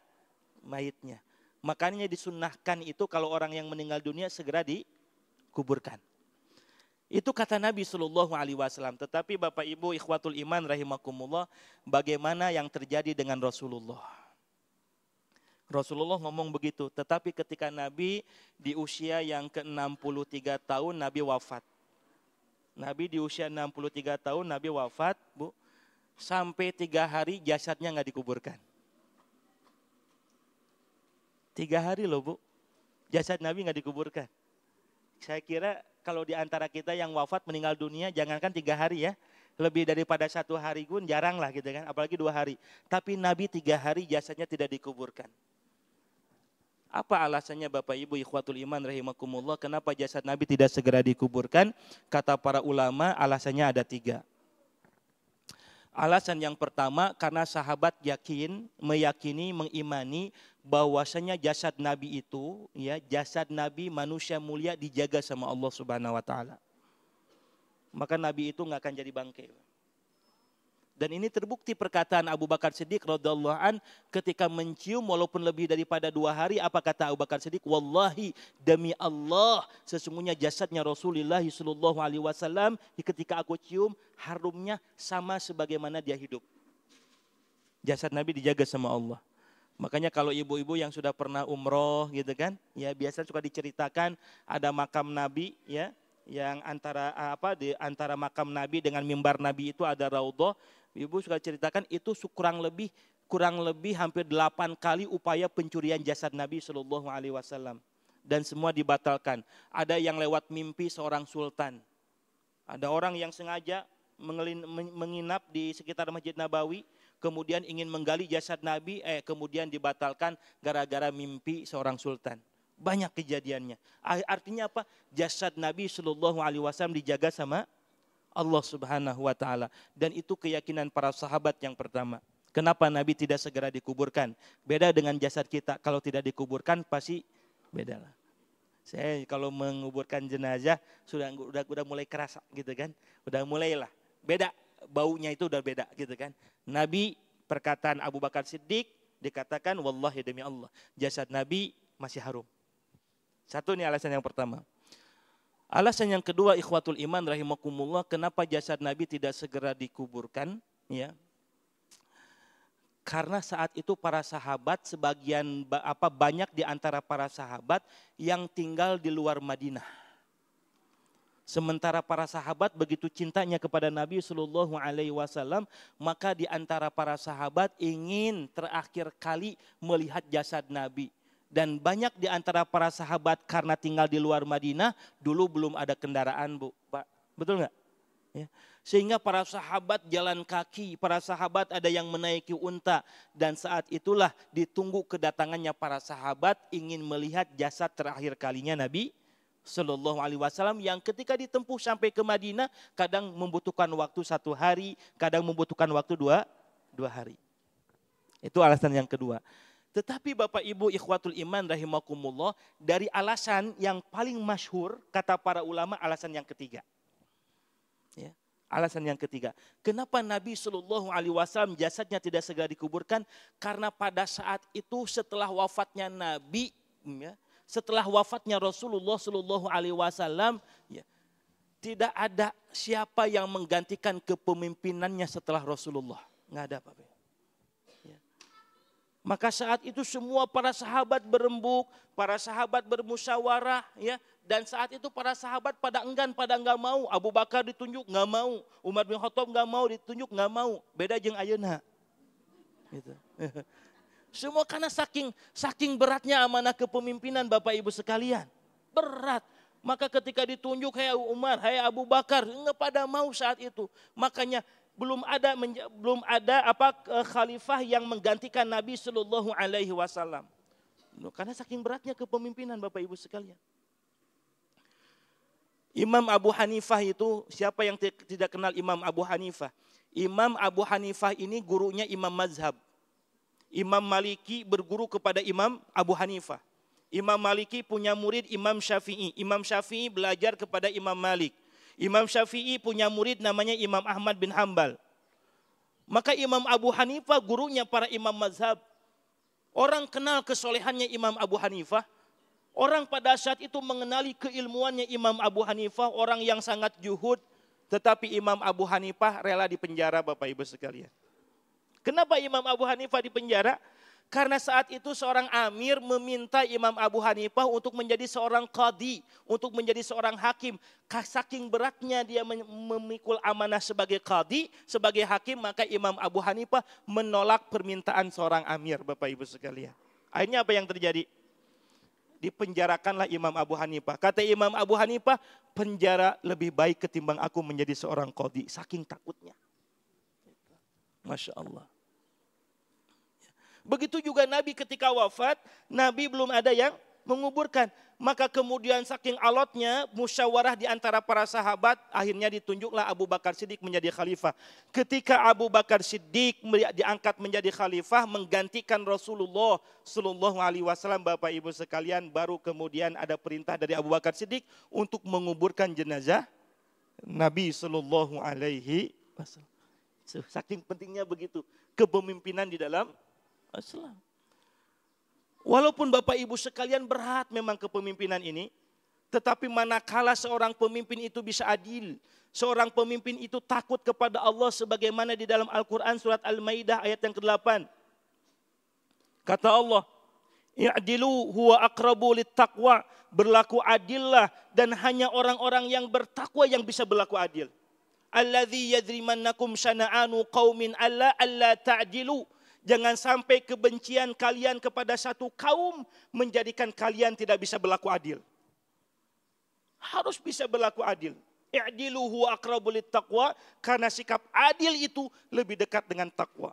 mayitnya. Makanya disunnahkan itu kalau orang yang meninggal dunia segera dikuburkan. Itu kata Nabi Shallallahu Alaihi Wasallam. Tetapi Bapak Ibu ikhwatul iman rahimakumullah, bagaimana yang terjadi dengan Rasulullah? Rasulullah ngomong begitu, tetapi ketika Nabi di usia yang ke-63 tahun Nabi wafat. Nabi di usia 63 tahun Nabi wafat, Bu. Sampai 3 hari jasadnya nggak dikuburkan. 3 hari loh Bu, jasad Nabi nggak dikuburkan. Saya kira kalau di antara kita yang wafat meninggal dunia, jangankan 3 hari ya, lebih daripada 1 hari pun jarang lah gitu kan, apalagi 2 hari. Tapi Nabi 3 hari jasadnya tidak dikuburkan. Apa alasannya Bapak Ibu ikhwatul iman rahimakumullah, kenapa jasad Nabi tidak segera dikuburkan? Kata para ulama alasannya ada 3. Alasan yang pertama karena sahabat meyakini, mengimani bahwasanya jasad Nabi itu ya, jasad Nabi manusia mulia dijaga sama Allah Subhanahu wa taala. Maka Nabi itu enggak akan jadi bangkai. Dan ini terbukti perkataan Abu Bakar Siddiq radhiyallahu an ketika mencium walaupun lebih daripada 2 hari, apa kata Abu Bakar Siddiq? Wallahi demi Allah sesungguhnya jasadnya Rasulullah sallallahu alaihi wasallam ketika aku cium harumnya sama sebagaimana dia hidup. Jasad Nabi dijaga sama Allah. Makanya kalau ibu-ibu yang sudah pernah umroh gitu kan, ya biasa suka diceritakan ada makam Nabi ya, yang di antara makam Nabi dengan mimbar Nabi itu ada raudhah. Ibu suka ceritakan itu kurang lebih hampir 8 kali upaya pencurian jasad Nabi Shallallahu Alaihi Wasallam dan semua dibatalkan. Ada yang lewat mimpi seorang sultan, ada orang yang sengaja menginap di sekitar Masjid Nabawi, kemudian ingin menggali jasad Nabi, kemudian dibatalkan gara-gara mimpi seorang sultan. Banyak kejadiannya. Artinya apa? Jasad Nabi Shallallahu Alaihi Wasallam dijaga sama Allah Subhanahu wa taala, dan itu keyakinan para sahabat yang pertama. Kenapa Nabi tidak segera dikuburkan? Beda dengan jasad kita, kalau tidak dikuburkan pasti beda lah. Saya kalau menguburkan jenazah sudah mulai kerasa gitu kan. Udah mulailah beda, baunya itu udah beda gitu kan. Nabi, perkataan Abu Bakar Siddiq dikatakan wallahi demi Allah, jasad Nabi masih harum Satu nih alasan yang pertama. Alasan yang kedua, ikhwatul iman rahimakumullah, kenapa jasad Nabi tidak segera dikuburkan? Ya, karena saat itu para sahabat banyak di antara para sahabat yang tinggal di luar Madinah. Sementara para sahabat begitu cintanya kepada Nabi Shallallahu Alaihi Wasallam, maka di antara para sahabat ingin terakhir kali melihat jasad Nabi. Dan banyak di antara para sahabat karena tinggal di luar Madinah, dulu belum ada kendaraan, Bu, Pak. Betul nggak? Ya. Sehingga para sahabat jalan kaki, para sahabat ada yang menaiki unta. Dan saat itulah ditunggu kedatangannya para sahabat ingin melihat jasad terakhir kalinya Nabi Sallallahu Alaihi Wasallam, yang ketika ditempuh sampai ke Madinah kadang membutuhkan waktu 1 hari, kadang membutuhkan waktu dua hari. Itu alasan yang kedua. Tetapi Bapak Ibu ikhwatul iman rahimakumullah, dari alasan yang paling masyhur kata para ulama, alasan yang ketiga. Ya, alasan yang ketiga. Kenapa Nabi Shallallahu Alaihi Wasallam jasadnya tidak segera dikuburkan? Karena pada saat itu setelah wafatnya Nabi, ya, setelah wafatnya Rasulullah Shallallahu Alaihi Wasallam, ya, tidak ada siapa yang menggantikan kepemimpinannya setelah Rasulullah. Nggak ada, Pak. Maka saat itu semua para sahabat berembuk, para sahabat bermusyawarah, ya. Dan saat itu para sahabat pada enggan, pada enggak mau. Abu Bakar ditunjuk enggak mau, Umar bin Khattab enggak mau ditunjuk, enggak mau. Beda jeung ayeuna. Gitu. Semua karena saking beratnya amanah kepemimpinan Bapak Ibu sekalian. Berat. Maka ketika ditunjuk, hai Umar, hai Abu Bakar, enggak pada mau saat itu. Makanya belum ada khalifah yang menggantikan Nabi Shallallahu Alaihi Wasallam. Karena saking beratnya kepemimpinan Bapak Ibu sekalian. Imam Abu Hanifah itu, siapa yang tidak kenal Imam Abu Hanifah? Imam Abu Hanifah ini gurunya Imam Mazhab. Imam Maliki berguru kepada Imam Abu Hanifah. Imam Maliki punya murid Imam Syafi'i. Imam Syafi'i belajar kepada Imam Malik. Imam Syafi'i punya murid namanya Imam Ahmad bin Hambal. Maka Imam Abu Hanifah gurunya para imam mazhab. Orang kenal kesolehannya Imam Abu Hanifah. Orang pada saat itu mengenali keilmuannya Imam Abu Hanifah. Orang yang sangat juhud. Tetapi Imam Abu Hanifah rela dipenjara Bapak Ibu sekalian. Kenapa Imam Abu Hanifah dipenjara? Karena saat itu seorang amir meminta Imam Abu Hanifah untuk menjadi seorang qadhi, untuk menjadi seorang hakim. Saking beratnya dia memikul amanah sebagai qadhi, sebagai hakim, maka Imam Abu Hanifah menolak permintaan seorang amir, Bapak Ibu sekalian. Akhirnya apa yang terjadi? Dipenjarakanlah Imam Abu Hanifah. Kata Imam Abu Hanifah, penjara lebih baik ketimbang aku menjadi seorang qadhi. Saking takutnya. Masya Allah. Begitu juga Nabi ketika wafat, Nabi belum ada yang menguburkan. Maka kemudian saking alotnya musyawarah di antara para sahabat, akhirnya ditunjuklah Abu Bakar Siddiq menjadi khalifah. Ketika Abu Bakar Siddiq diangkat menjadi khalifah, menggantikan Rasulullah Sallallahu Alaihi Wasallam, Bapak Ibu sekalian, baru kemudian ada perintah dari Abu Bakar Siddiq untuk menguburkan jenazah Nabi Sallallahu Alaihi Wasallam. Saking pentingnya begitu kepemimpinan di dalam Islam. Walaupun Bapak Ibu sekalian berat memang kepemimpinan ini, tetapi manakala seorang pemimpin itu bisa adil, seorang pemimpin itu takut kepada Allah sebagaimana di dalam Al-Quran surat Al-Maidah ayat yang ke-8. Kata Allah, "I'dilu huwa aqrabu littaqwa." Berlaku adillah, dan hanya orang-orang yang bertakwa yang bisa berlaku adil. Alladzi yajrimannakum syana'anu qaumin alla ta'dilu. Jangan sampai kebencian kalian kepada satu kaum menjadikan kalian tidak bisa berlaku adil. Harus bisa berlaku adil. I'dilu huwa aqrabu littaqwa, karena sikap adil itu lebih dekat dengan takwa.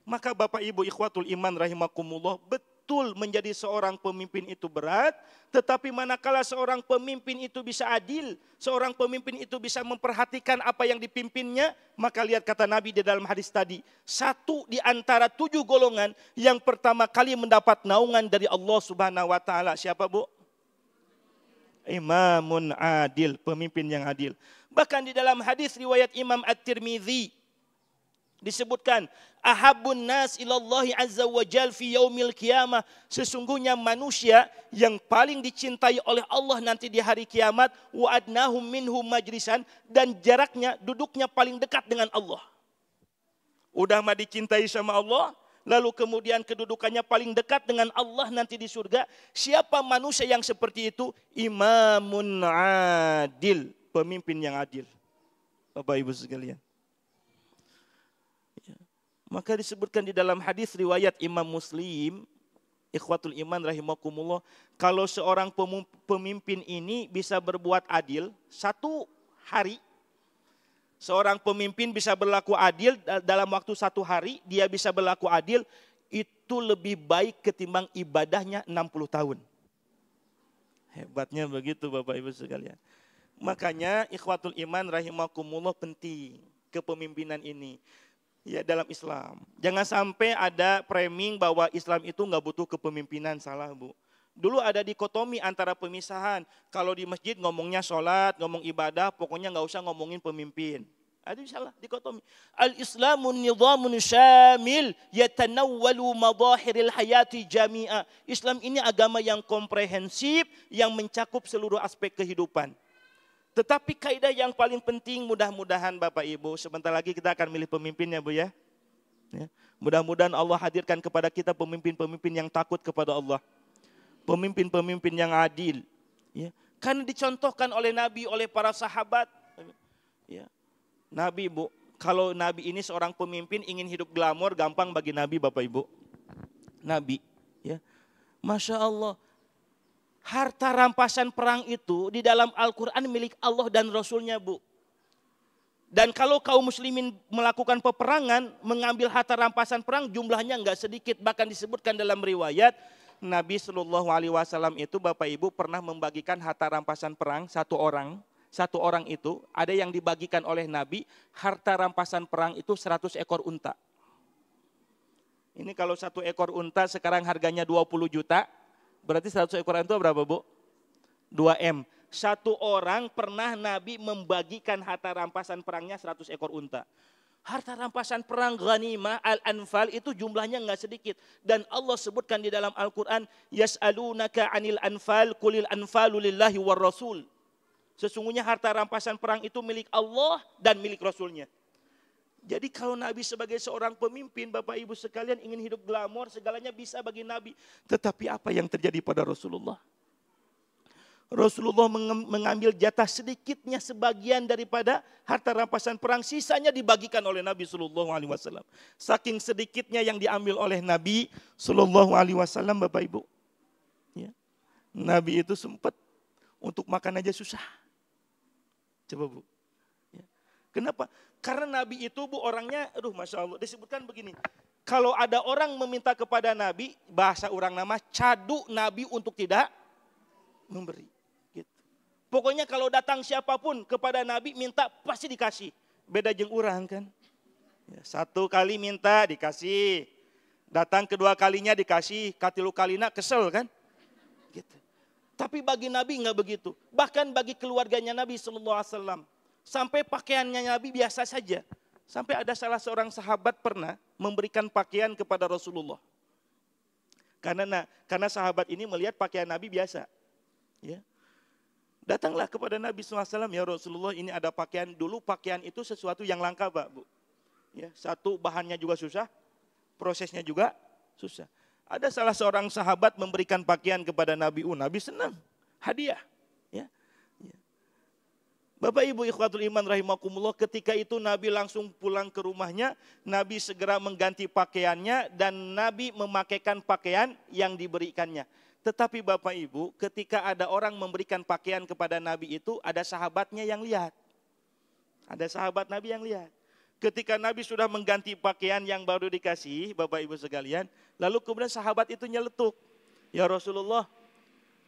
Maka Bapak Ibu ikhwatul iman rahimakumullah, betul menjadi seorang pemimpin itu berat, tetapi manakala seorang pemimpin itu bisa adil, seorang pemimpin itu bisa memperhatikan apa yang dipimpinnya, maka lihat kata Nabi di dalam hadis tadi, 1 di antara 7 golongan yang pertama kali mendapat naungan dari Allah Subhanahu wa taala. Siapa, Bu? Imamun adil, pemimpin yang adil. Bahkan di dalam hadis riwayat Imam At-Tirmidzi, Disebutkan ahabbun nas ilallahi azza wa jal fi yaumil qiyamah, sesungguhnya manusia yang paling dicintai oleh Allah nanti di hari kiamat, wa adnahum minhum majlisan, dan jaraknya duduknya paling dekat dengan Allah. Udah mah dicintai sama Allah, lalu kemudian kedudukannya paling dekat dengan Allah nanti di surga. Siapa manusia yang seperti itu? Imamun adil, pemimpin yang adil. Bapak Ibu sekalian. Maka disebutkan di dalam hadis riwayat Imam Muslim, ikhwatul iman rahimakumullah, kalau seorang pemimpin ini bisa berbuat adil, satu hari, seorang pemimpin bisa berlaku adil dalam waktu satu hari, dia bisa berlaku adil, itu lebih baik ketimbang ibadahnya 60 tahun. Hebatnya begitu Bapak Ibu sekalian. Makanya ikhwatul iman rahimakumullah penting kepemimpinan ini. Ya dalam Islam. Jangan sampai ada framing bahwa Islam itu nggak butuh kepemimpinan, salah Bu. Dulu ada dikotomi antara pemisahan. Kalau di masjid ngomongnya sholat, ngomong ibadah, pokoknya nggak usah ngomongin pemimpin. Ada salah dikotomi. Al-Islamun nizamun syamil yatanawwalu madahiril hayati jami'a. Islam ini agama yang komprehensif, yang mencakup seluruh aspek kehidupan. Tetapi kaidah yang paling penting, mudah-mudahan Bapak Ibu, sebentar lagi kita akan milih pemimpinnya Bu ya. Mudah-mudahan Allah hadirkan kepada kita pemimpin-pemimpin yang takut kepada Allah. Pemimpin-pemimpin yang adil. Ya. Karena dicontohkan oleh Nabi, oleh para sahabat. Ya. Nabi Bu, kalau Nabi ini seorang pemimpin ingin hidup glamor, gampang bagi Nabi Bapak Ibu. Nabi. Ya. Masya Allah. Harta rampasan perang itu di dalam Al-Quran milik Allah dan Rasulnya Bu. Dan kalau kaum muslimin melakukan peperangan, mengambil harta rampasan perang jumlahnya enggak sedikit. Bahkan disebutkan dalam riwayat, Nabi SAW itu Bapak Ibu pernah membagikan harta rampasan perang satu orang itu, ada yang dibagikan oleh Nabi, harta rampasan perang itu 100 ekor unta. Ini kalau satu ekor unta sekarang harganya 20 juta, berarti 100 ekor unta berapa Bu? 2M. Satu orang pernah Nabi membagikan harta rampasan perangnya 100 ekor unta. Harta rampasan perang ghanimah al-anfal itu jumlahnya enggak sedikit. Dan Allah sebutkan di dalam Al-Quran, Yas'alunaka anil anfal, kulil anfalu lillahi war rasul. Sesungguhnya harta rampasan perang itu milik Allah dan milik Rasulnya. Jadi kalau Nabi sebagai seorang pemimpin, Bapak Ibu sekalian ingin hidup glamor, segalanya bisa bagi Nabi. Tetapi apa yang terjadi pada Rasulullah? Rasulullah mengambil jatah sedikitnya sebagian daripada harta rampasan perang, sisanya dibagikan oleh Nabi SAW. Saking sedikitnya yang diambil oleh Nabi SAW, Bapak Ibu. Ya. Nabi itu sempat untuk makan aja susah. Coba Bu. Ya. Kenapa? Karena Nabi itu Bu orangnya, Masya Allah, disebutkan begini. Kalau ada orang meminta kepada Nabi, bahasa orang nama, cadu Nabi untuk tidak memberi. Gitu. Pokoknya kalau datang siapapun kepada Nabi, minta pasti dikasih. Beda jeung urang kan. Ya, satu kali minta dikasih. Datang kedua kalinya dikasih, katilu kalina kesel kan. Gitu. Tapi bagi Nabi enggak begitu. Bahkan bagi keluarganya Nabi SAW. Sampai pakaiannya Nabi biasa saja. Sampai ada salah seorang sahabat pernah memberikan pakaian kepada Rasulullah. Karena sahabat ini melihat pakaian Nabi biasa. Ya. Datanglah kepada Nabi SAW, ya Rasulullah ini ada pakaian. Dulu pakaian itu sesuatu yang langka Pak, Bu. Ya, satu bahannya juga susah, prosesnya juga susah. Ada salah seorang sahabat memberikan pakaian kepada Nabi. Nabi senang, hadiah. Ya. Bapak Ibu ikhwatul iman rahimakumullah, ketika itu Nabi langsung pulang ke rumahnya, Nabi segera mengganti pakaiannya dan Nabi memakaikan pakaian yang diberikannya. Tetapi Bapak Ibu, ketika ada orang memberikan pakaian kepada Nabi itu, ada sahabatnya yang lihat. Ada sahabat Nabi yang lihat. Ketika Nabi sudah mengganti pakaian yang baru dikasih, Bapak Ibu sekalian, lalu kemudian sahabat itu nyeletuk. Ya Rasulullah,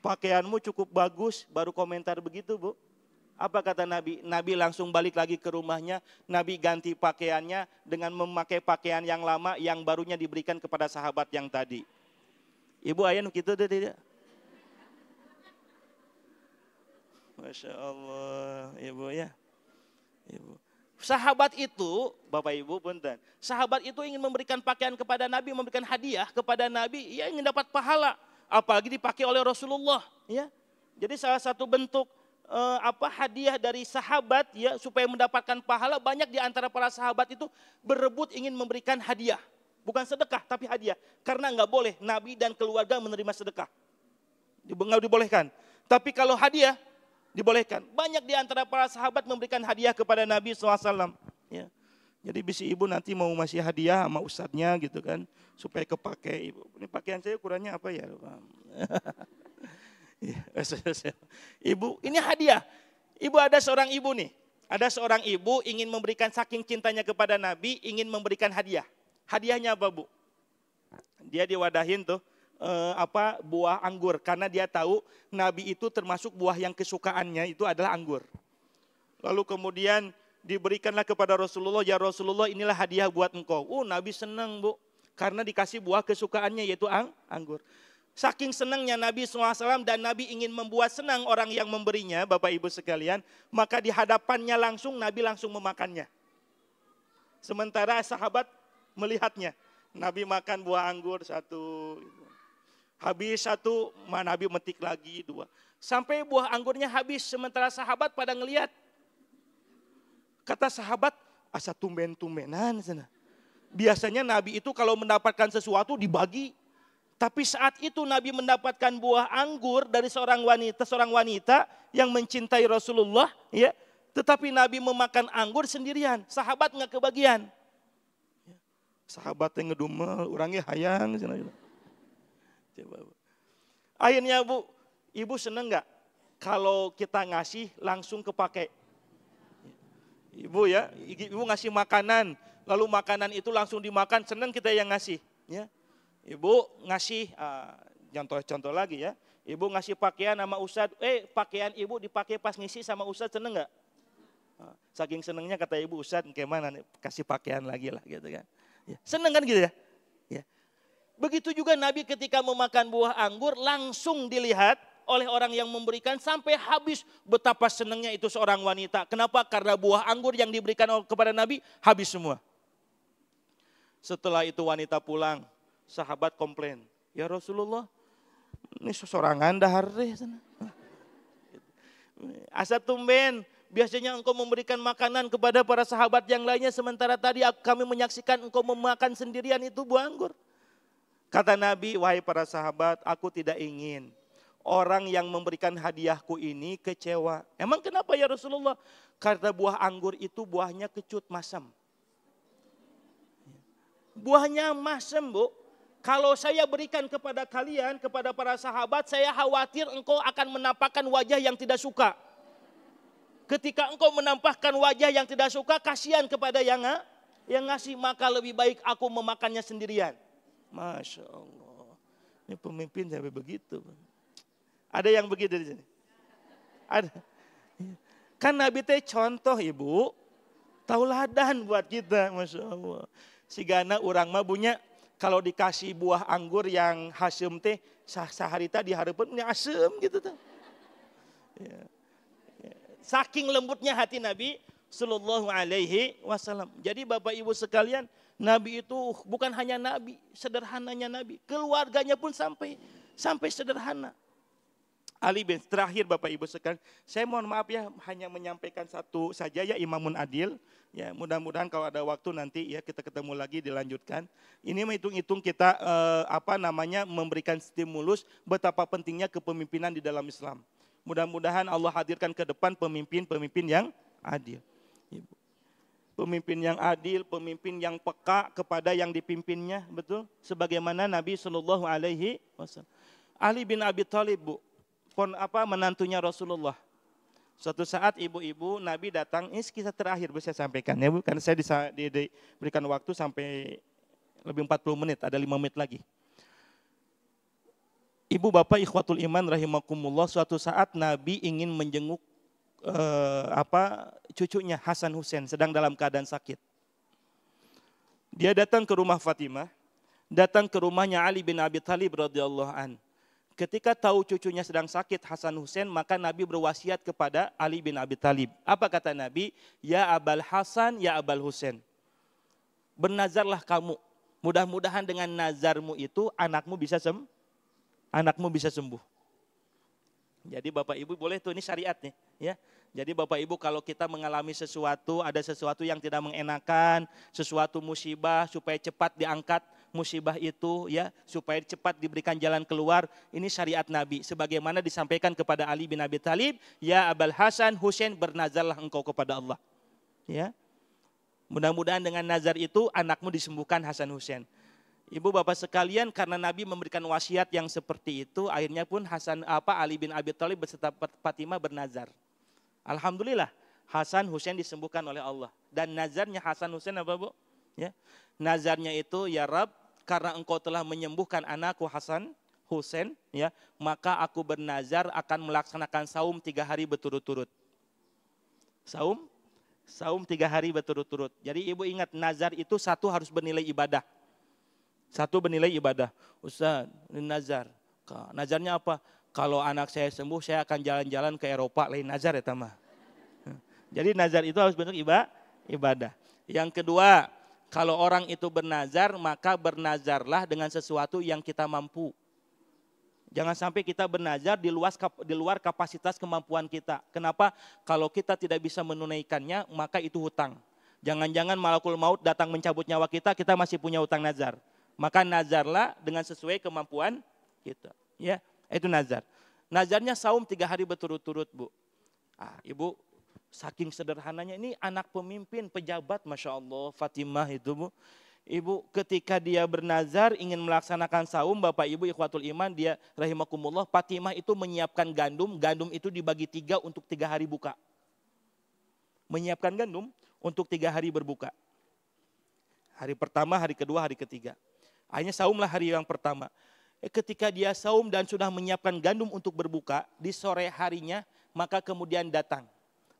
pakaianmu cukup bagus, baru komentar begitu Bu. Apa kata Nabi? Nabi langsung balik lagi ke rumahnya, Nabi ganti pakaiannya dengan memakai pakaian yang lama yang barunya diberikan kepada sahabat yang tadi. Ibu ayah gitu deh tidak? Masya Allah, Ibu ya. Ibu. Sahabat itu, Bapak Ibu, punten. Sahabat itu ingin memberikan pakaian kepada Nabi, memberikan hadiah kepada Nabi, ya ingin dapat pahala, apalagi dipakai oleh Rasulullah, ya. Jadi salah satu bentuk hadiah dari sahabat ya supaya mendapatkan pahala, banyak di antara para sahabat itu berebut ingin memberikan hadiah. Bukan sedekah tapi hadiah. Karena enggak boleh Nabi dan keluarga menerima sedekah. Enggak dibolehkan. Tapi kalau hadiah dibolehkan. Banyak di antara para sahabat memberikan hadiah kepada Nabi SAW. Ya. Jadi bisi ibu nanti mau masih hadiah sama ustadznya gitu kan. Supaya kepake ibu. Ini pakaian saya ukurannya apa ya? Ibu, ini hadiah. Ibu ada seorang ibu nih. Ada seorang ibu ingin memberikan saking cintanya kepada Nabi, ingin memberikan hadiah. Hadiahnya apa Bu? Dia diwadahin tuh. Buah anggur, karena dia tahu Nabi itu termasuk buah yang kesukaannya itu adalah anggur. Lalu kemudian diberikanlah kepada Rasulullah, ya Rasulullah inilah hadiah buat engkau. Nabi senang Bu, karena dikasih buah kesukaannya yaitu anggur. Saking senangnya Nabi SAW dan Nabi ingin membuat senang orang yang memberinya, Bapak Ibu sekalian, maka di hadapannya langsung Nabi langsung memakannya. Sementara sahabat melihatnya, Nabi makan buah anggur satu, habis satu, Nabi metik lagi dua. Sampai buah anggurnya habis, sementara sahabat pada ngelihat. Kata sahabat, asa tumben-tumbenan sana. Biasanya Nabi itu kalau mendapatkan sesuatu dibagi. Tapi saat itu Nabi mendapatkan buah anggur dari seorang wanita yang mencintai Rasulullah. Ya, tetapi Nabi memakan anggur sendirian, sahabat nggak kebagian. Sahabat yang ngedumel, orangnya hayang. Coba, Bu. Akhirnya Bu, Ibu seneng nggak kalau kita ngasih langsung kepake? Ibu ya, Ibu ngasih makanan, lalu makanan itu langsung dimakan, seneng kita yang ngasih. Ya. Ibu ngasih, contoh lagi ya, Ibu ngasih pakaian sama Ustadz, pakaian Ibu dipakai pas ngisi sama Ustadz, seneng nggak? Saking senengnya kata Ibu, Ustadz gimana nih, kasih pakaian lagi lah gitu kan. Ya. Seneng kan gitu ya? Ya. Begitu juga Nabi ketika memakan buah anggur langsung dilihat oleh orang yang memberikan sampai habis, betapa senangnya itu seorang wanita. Kenapa? Karena buah anggur yang diberikan kepada Nabi habis semua. Setelah itu wanita pulang, sahabat komplain, ya Rasulullah, ini sesorangan dahar deh sana. Asa tumben, biasanya engkau memberikan makanan kepada para sahabat yang lainnya, sementara tadi kami menyaksikan engkau memakan sendirian itu buah anggur. Kata Nabi, wahai para sahabat, aku tidak ingin orang yang memberikan hadiahku ini kecewa. Emang kenapa ya Rasulullah? Karena buah anggur itu buahnya kecut masam. Buahnya masam Bu. Kalau saya berikan kepada kalian, kepada para sahabat, saya khawatir engkau akan menampakkan wajah yang tidak suka. Ketika engkau menampakkan wajah yang tidak suka, kasihan kepada yang ngasih, maka lebih baik aku memakannya sendirian. Masya Allah, ini pemimpin sampai begitu. Ada yang begitu di sini? Ada. Kan Nabi teh contoh Ibu, tauladan buat kita, Masya Allah. Sigana urang mah bunya, kalau dikasih buah anggur yang hasem teh, saharita diharapkan ini asem gitu tuh. Ya. Saking lembutnya hati Nabi Sallallahu Alaihi Wasallam. Jadi Bapak Ibu sekalian, Nabi itu bukan hanya Nabi, sederhananya Nabi. Keluarganya pun sampai sederhana. Ali bin terakhir Bapak Ibu sekalian, saya mohon maaf ya hanya menyampaikan satu saja ya, Imamun Adil. Ya mudah-mudahan kalau ada waktu nanti ya kita ketemu lagi dilanjutkan. Ini menghitung-hitung kita memberikan stimulus betapa pentingnya kepemimpinan di dalam Islam. Mudah-mudahan Allah hadirkan ke depan pemimpin-pemimpin yang adil. Ibu. Pemimpin yang adil, pemimpin yang peka kepada yang dipimpinnya, betul? Sebagaimana Nabi Shallallahu Alaihi Wasallam. Ali bin Abi Thalib, Bu, menantunya Rasulullah. Suatu saat ibu-ibu Nabi datang, ini kisah terakhir bisa saya sampaikan ya Bu, karena saya diberikan waktu sampai lebih 40 menit, ada 5 menit lagi. Ibu bapak ikhwatul iman rahimakumullah, suatu saat Nabi ingin menjenguk cucunya Hasan Husain sedang dalam keadaan sakit. Dia datang ke rumah Fatimah, datang ke rumahnya Ali bin Abi Thalib radhiyallahu an. Ketika tahu cucunya sedang sakit Hasan Husain, maka Nabi berwasiat kepada Ali bin Abi Thalib. Apa kata Nabi? Ya Abal Hasan, ya Abal Husain. Bernazarlah kamu. Mudah-mudahan dengan nazarmu itu anakmu bisa sembuh. Jadi Bapak Ibu boleh tuh, ini syariat nih, ya. Jadi Bapak Ibu kalau kita mengalami sesuatu, ada sesuatu yang tidak mengenakan, sesuatu musibah supaya cepat diangkat musibah itu, ya, supaya cepat diberikan jalan keluar, ini syariat Nabi. Sebagaimana disampaikan kepada Ali bin Abi Thalib, ya Abul Hasan Husain, bernazarlah engkau kepada Allah. Ya. Mudah-mudahan dengan nazar itu anakmu disembuhkan Hasan Husain. Ibu bapak sekalian, karena Nabi memberikan wasiat yang seperti itu, akhirnya pun Ali bin Abi Thalib beserta Fatimah bernazar. Alhamdulillah, Hasan Husain disembuhkan oleh Allah. Dan nazarnya Hasan Husain apa Bu? Ya. Nazarnya itu, ya Rab, karena engkau telah menyembuhkan anakku Hasan Husain, ya, maka aku bernazar akan melaksanakan saum 3 hari berturut-turut. Saum 3 hari berturut-turut. Jadi ibu ingat, nazar itu satu harus bernilai ibadah. Ustaz, ini nazar. Nazarnya apa? Kalau anak saya sembuh, saya akan jalan-jalan ke Eropa. Lain nazar ya Tama. Jadi nazar itu harus bentuk ibadah. Yang kedua, kalau orang itu bernazar, maka bernazarlah dengan sesuatu yang kita mampu. Jangan sampai kita bernazar di luar kapasitas kemampuan kita. Kenapa? Kalau kita tidak bisa menunaikannya, maka itu hutang. Jangan-jangan malakul maut datang mencabut nyawa kita, kita masih punya hutang nazar. Maka nazarlah dengan sesuai kemampuan kita. Ya, itu nazar. Nazarnya saum 3 hari berturut-turut, Bu. Ibu, saking sederhananya, ini anak pemimpin, pejabat, Masya Allah, Fatimah itu, Bu. Ibu, ketika dia bernazar ingin melaksanakan saum, Bapak Ibu ikhwatul iman, dia rahimakumullah, Fatimah itu menyiapkan gandum itu dibagi 3 untuk 3 hari buka. Menyiapkan gandum untuk 3 hari berbuka. Hari pertama, hari kedua, hari ketiga. Akhirnya saumlah hari yang pertama. Ketika dia saum dan sudah menyiapkan gandum untuk berbuka, di sore harinya, maka kemudian datang.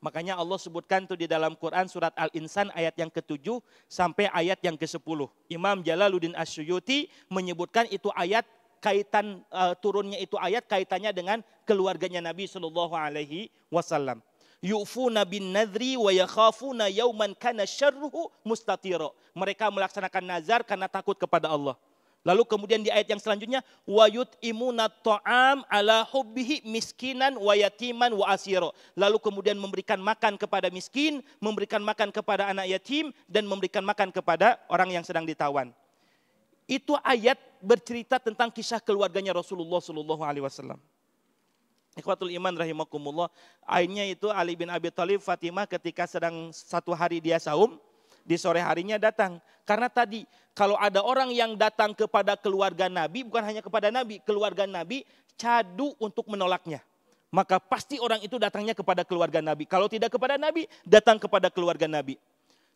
Makanya Allah sebutkan itu di dalam Quran surat Al-Insan ayat yang ke-7 sampai ayat yang ke-10. Imam Jalaluddin As-Suyuti menyebutkan itu ayat kaitan turunnya itu ayat kaitannya dengan keluarganya Nabi SAW. Yufuna bin nadri wa yakhafuna yauman kana syarruhu mustatira. Mereka melaksanakan nazar karena takut kepada Allah. Lalu kemudian di ayat yang selanjutnya, wa yut'imuna ta'am ala hubbihi miskinan wa yatiman wa asira. Lalu kemudian memberikan makan kepada miskin, memberikan makan kepada anak yatim, dan memberikan makan kepada orang yang sedang ditawan. Itu ayat bercerita tentang kisah keluarganya Rasulullah SAW. Ikhwatul iman rahimakumullah. Akhirnya itu Ali bin Abi Thalib, Fatimah ketika sedang satu hari dia saum, di sore harinya datang. Karena tadi kalau ada orang yang datang kepada keluarga Nabi, bukan hanya kepada Nabi, keluarga Nabi cadu untuk menolaknya. Maka pasti orang itu datangnya kepada keluarga Nabi. Kalau tidak kepada Nabi, datang kepada keluarga Nabi.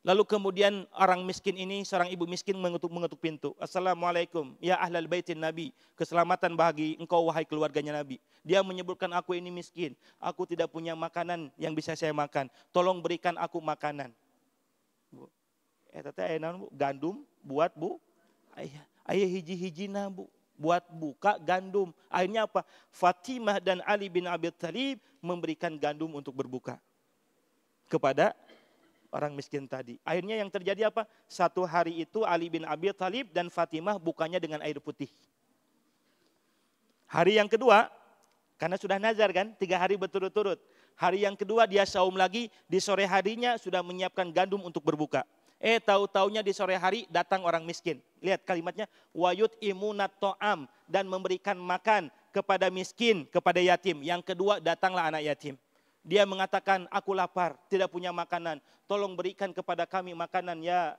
Lalu kemudian orang miskin ini, seorang ibu miskin mengetuk pintu. Assalamualaikum, ya ahlal baitin Nabi. Keselamatan bagi engkau wahai keluarganya Nabi. Dia menyebutkan aku ini miskin. Aku tidak punya makanan yang bisa saya makan. Tolong berikan aku makanan. Bu. Bu, gandum buat Bu. Ayah hiji-hijina Bu. Buat buka gandum. Akhirnya apa? Fatimah dan Ali bin Abi Thalib memberikan gandum untuk berbuka kepada orang miskin tadi. Akhirnya yang terjadi apa? Satu hari itu Ali bin Abi Thalib dan Fatimah bukanya dengan air putih. Hari yang kedua, karena sudah nazar kan, 3 hari berturut-turut. Hari yang kedua dia saum lagi, di sore harinya sudah menyiapkan gandum untuk berbuka. Tahu-taunya di sore hari datang orang miskin. Lihat kalimatnya, wayut imunat to'am, dan memberikan makan kepada miskin, kepada yatim. Yang kedua datanglah anak yatim. Dia mengatakan, aku lapar, tidak punya makanan. Tolong berikan kepada kami makanan, ya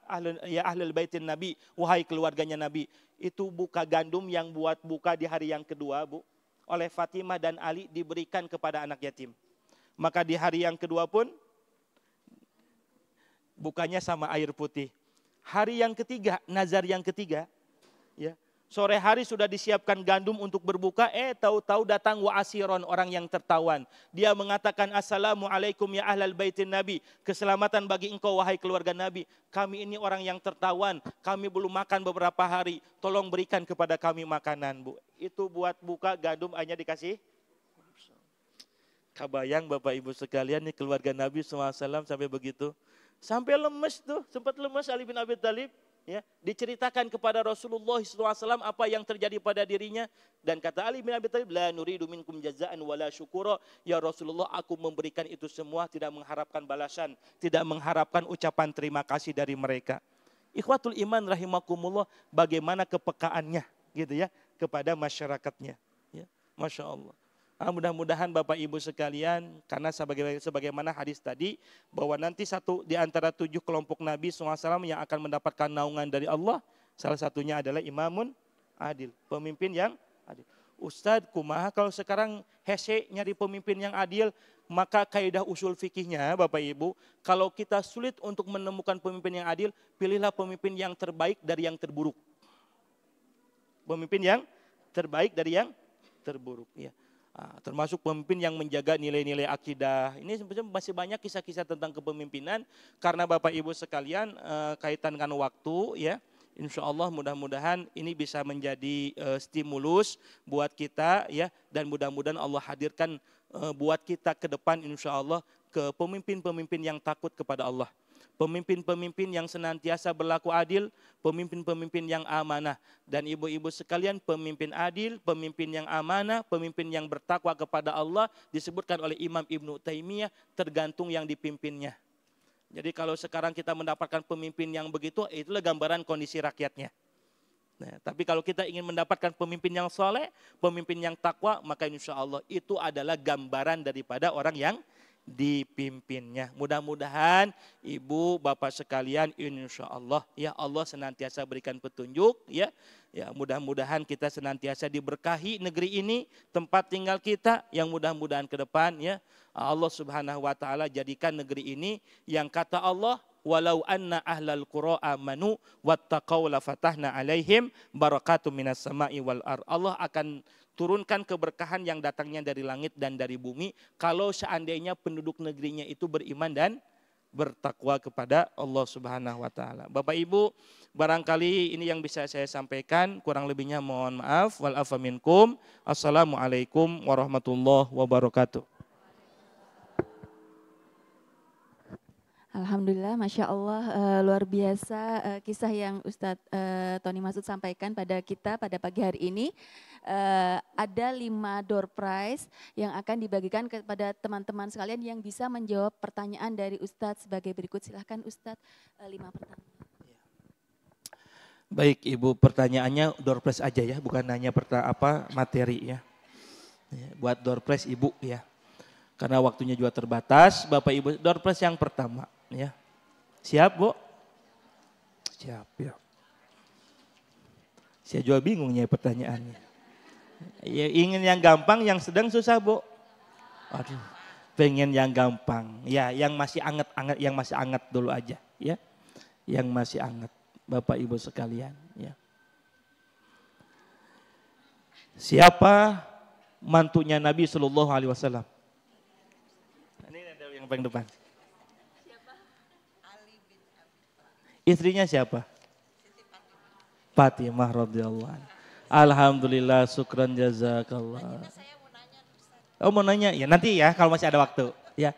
ahlul baitin Nabi, wahai keluarganya Nabi. Itu buka gandum yang buat buka di hari yang kedua, Bu. Oleh Fatimah dan Ali diberikan kepada anak yatim. Maka di hari yang kedua pun, bukanya sama air putih. Hari yang ketiga, nazar yang ketiga, ya, Sore hari sudah disiapkan gandum untuk berbuka, tahu-tahu datang wa asiron, orang yang tertawan. Dia mengatakan, assalamualaikum ya ahlal baitin Nabi. Keselamatan bagi engkau wahai keluarga Nabi. Kami ini orang yang tertawan, kami belum makan beberapa hari. Tolong berikan kepada kami makanan, Bu. Itu buat buka gandum hanya dikasih. Kabayang Bapak Ibu sekalian, nih keluarga Nabi SAW sampai begitu. Sampai lemes tuh, sempat lemes Ali bin Abi Thalib. Ya, diceritakan kepada Rasulullah SAW apa yang terjadi pada dirinya, dan kata Ali bin Abi Thalib, la nuridu minkum jazaan wala syukura, ya Rasulullah, aku memberikan itu semua tidak mengharapkan balasan, tidak mengharapkan ucapan terima kasih dari mereka. Ikhwatul iman rahimakumullah, bagaimana kepekaannya gitu ya kepada masyarakatnya, ya, Masya Allah. Mudah-mudahan Bapak Ibu sekalian, karena sebagaimana hadis tadi, bahwa nanti satu di antara 7 kelompok Nabi SAW yang akan mendapatkan naungan dari Allah, salah satunya adalah imamun adil, pemimpin yang adil. Ustadz, kumaha kalau sekarang hese nyari pemimpin yang adil, maka kaidah usul fikihnya Bapak Ibu, kalau kita sulit untuk menemukan pemimpin yang adil, pilihlah pemimpin yang terbaik dari yang terburuk. Pemimpin yang terbaik dari yang terburuk, ya. Termasuk pemimpin yang menjaga nilai-nilai akidah. Ini sebenarnya masih banyak kisah-kisah tentang kepemimpinan, karena Bapak Ibu sekalian kaitan dengan waktu, ya. Insya Allah mudah-mudahan ini bisa menjadi stimulus buat kita, ya, dan mudah-mudahan Allah hadirkan buat kita ke depan insya Allah ke pemimpin-pemimpin yang takut kepada Allah. Pemimpin-pemimpin yang senantiasa berlaku adil, pemimpin-pemimpin yang amanah. Dan ibu-ibu sekalian, pemimpin adil, pemimpin yang amanah, pemimpin yang bertakwa kepada Allah, disebutkan oleh Imam Ibnu Taimiyah, tergantung yang dipimpinnya. Jadi kalau sekarang kita mendapatkan pemimpin yang begitu, itulah gambaran kondisi rakyatnya. Nah, tapi kalau kita ingin mendapatkan pemimpin yang soleh, pemimpin yang takwa, maka insya Allah itu adalah gambaran daripada orang yang dipimpinnya. Mudah-mudahan ibu bapak sekalian, insya Allah ya Allah senantiasa berikan petunjuk, ya mudah-mudahan kita senantiasa diberkahi negeri ini, tempat tinggal kita, yang mudah-mudahan ke depan ya Allah Subhanahu wa taala jadikan negeri ini yang kata Allah, walau anna ahlal qura amanu wattaqau lafatahna alaihim barakatum minas sama'i wal ar. Allah akan turunkan keberkahan yang datangnya dari langit dan dari bumi kalau seandainya penduduk negerinya itu beriman dan bertakwa kepada Allah Subhanahu wa taala. Bapak Ibu, barangkali ini yang bisa saya sampaikan, kurang lebihnya mohon maaf. Wal afa minkum. Assalamualaikum warahmatullahi wabarakatuh. Alhamdulillah, Masya Allah, luar biasa kisah yang Ustadz Tony Masud sampaikan pada kita pada pagi hari ini. Ada 5 door prize yang akan dibagikan kepada teman-teman sekalian yang bisa menjawab pertanyaan dari Ustadz sebagai berikut. Silahkan Ustadz, 5 pertanyaan. Baik Ibu, pertanyaannya door prize aja ya, bukan hanya materi ya. Buat door prize Ibu ya. Karena waktunya juga terbatas, Bapak Ibu, door prize yang pertama ya. Siap, Bu? Siap, ya. Saya juga bingungnya pertanyaannya. Ya, ingin yang gampang, yang sedang susah, Bu? Aduh, pengen yang gampang. Ya, yang masih anget-anget, yang masih anget dulu aja, ya. Yang masih anget, Bapak Ibu sekalian, ya. Siapa mantunya Nabi Shallallahu Alaihi Wasallam? Ini ada yang paling depan. Siapa? Ali bin Abi Thalib. Istrinya siapa? Fatimah radhiyallahu anha. Alhamdulillah, syukran jazakallah. Oh mau nanya? Ya nanti ya kalau masih ada waktu. Ya,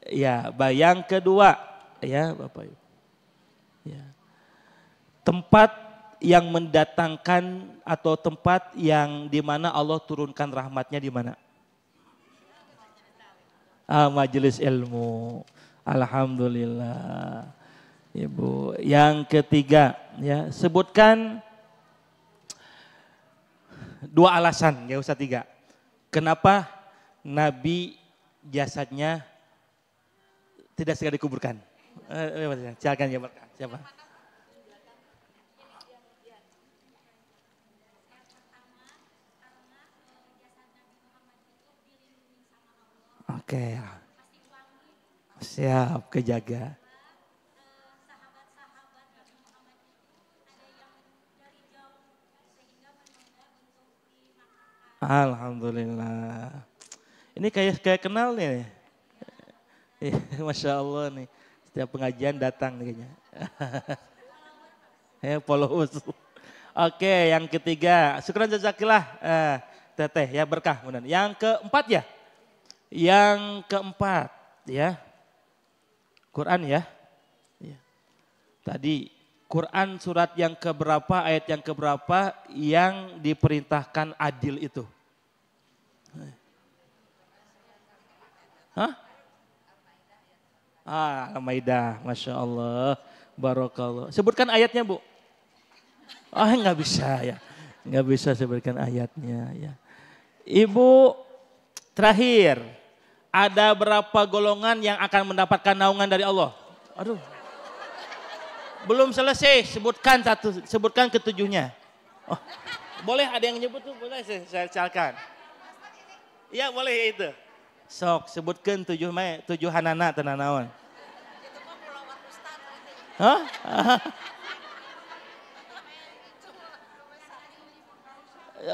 ya. Yang kedua, ya Bapak Ibu. Ya. Tempat yang mendatangkan atau tempat yang di mana Allah turunkan rahmatnya di mana? Majelis ilmu. Alhamdulillah. Ibu. Yang ketiga, ya sebutkan 2 alasan, gak usah 3. Kenapa Nabi jasadnya tidak segera dikuburkan? Silakan ya, siapa? Oke, siap, kejaga. Alhamdulillah. Ini kayak kenal nih. Masya Allah nih. Setiap pengajian datang nih kayaknya. Ya, followers. Oke, yang ketiga. Syukran jazakillah. Teteh ya berkah. Benar. Yang keempat ya. Yang keempat ya. Quran ya. Ya. Tadi Quran surat yang keberapa, ayat yang keberapa yang diperintahkan adil itu? Hah? Al-Maidah, Masya Allah, Barakallah. Sebutkan ayatnya Bu. Nggak bisa ya, nggak bisa sebutkan ayatnya ya. Ibu, terakhir, ada berapa golongan yang akan mendapatkan naungan dari Allah? Aduh. Belum selesai, sebutkan ketujuhnya. Oh, boleh ada yang nyebut tuh, boleh saya silakan. Iya boleh itu. Sok sebutkan tujuh hanana tenanawan. Hah?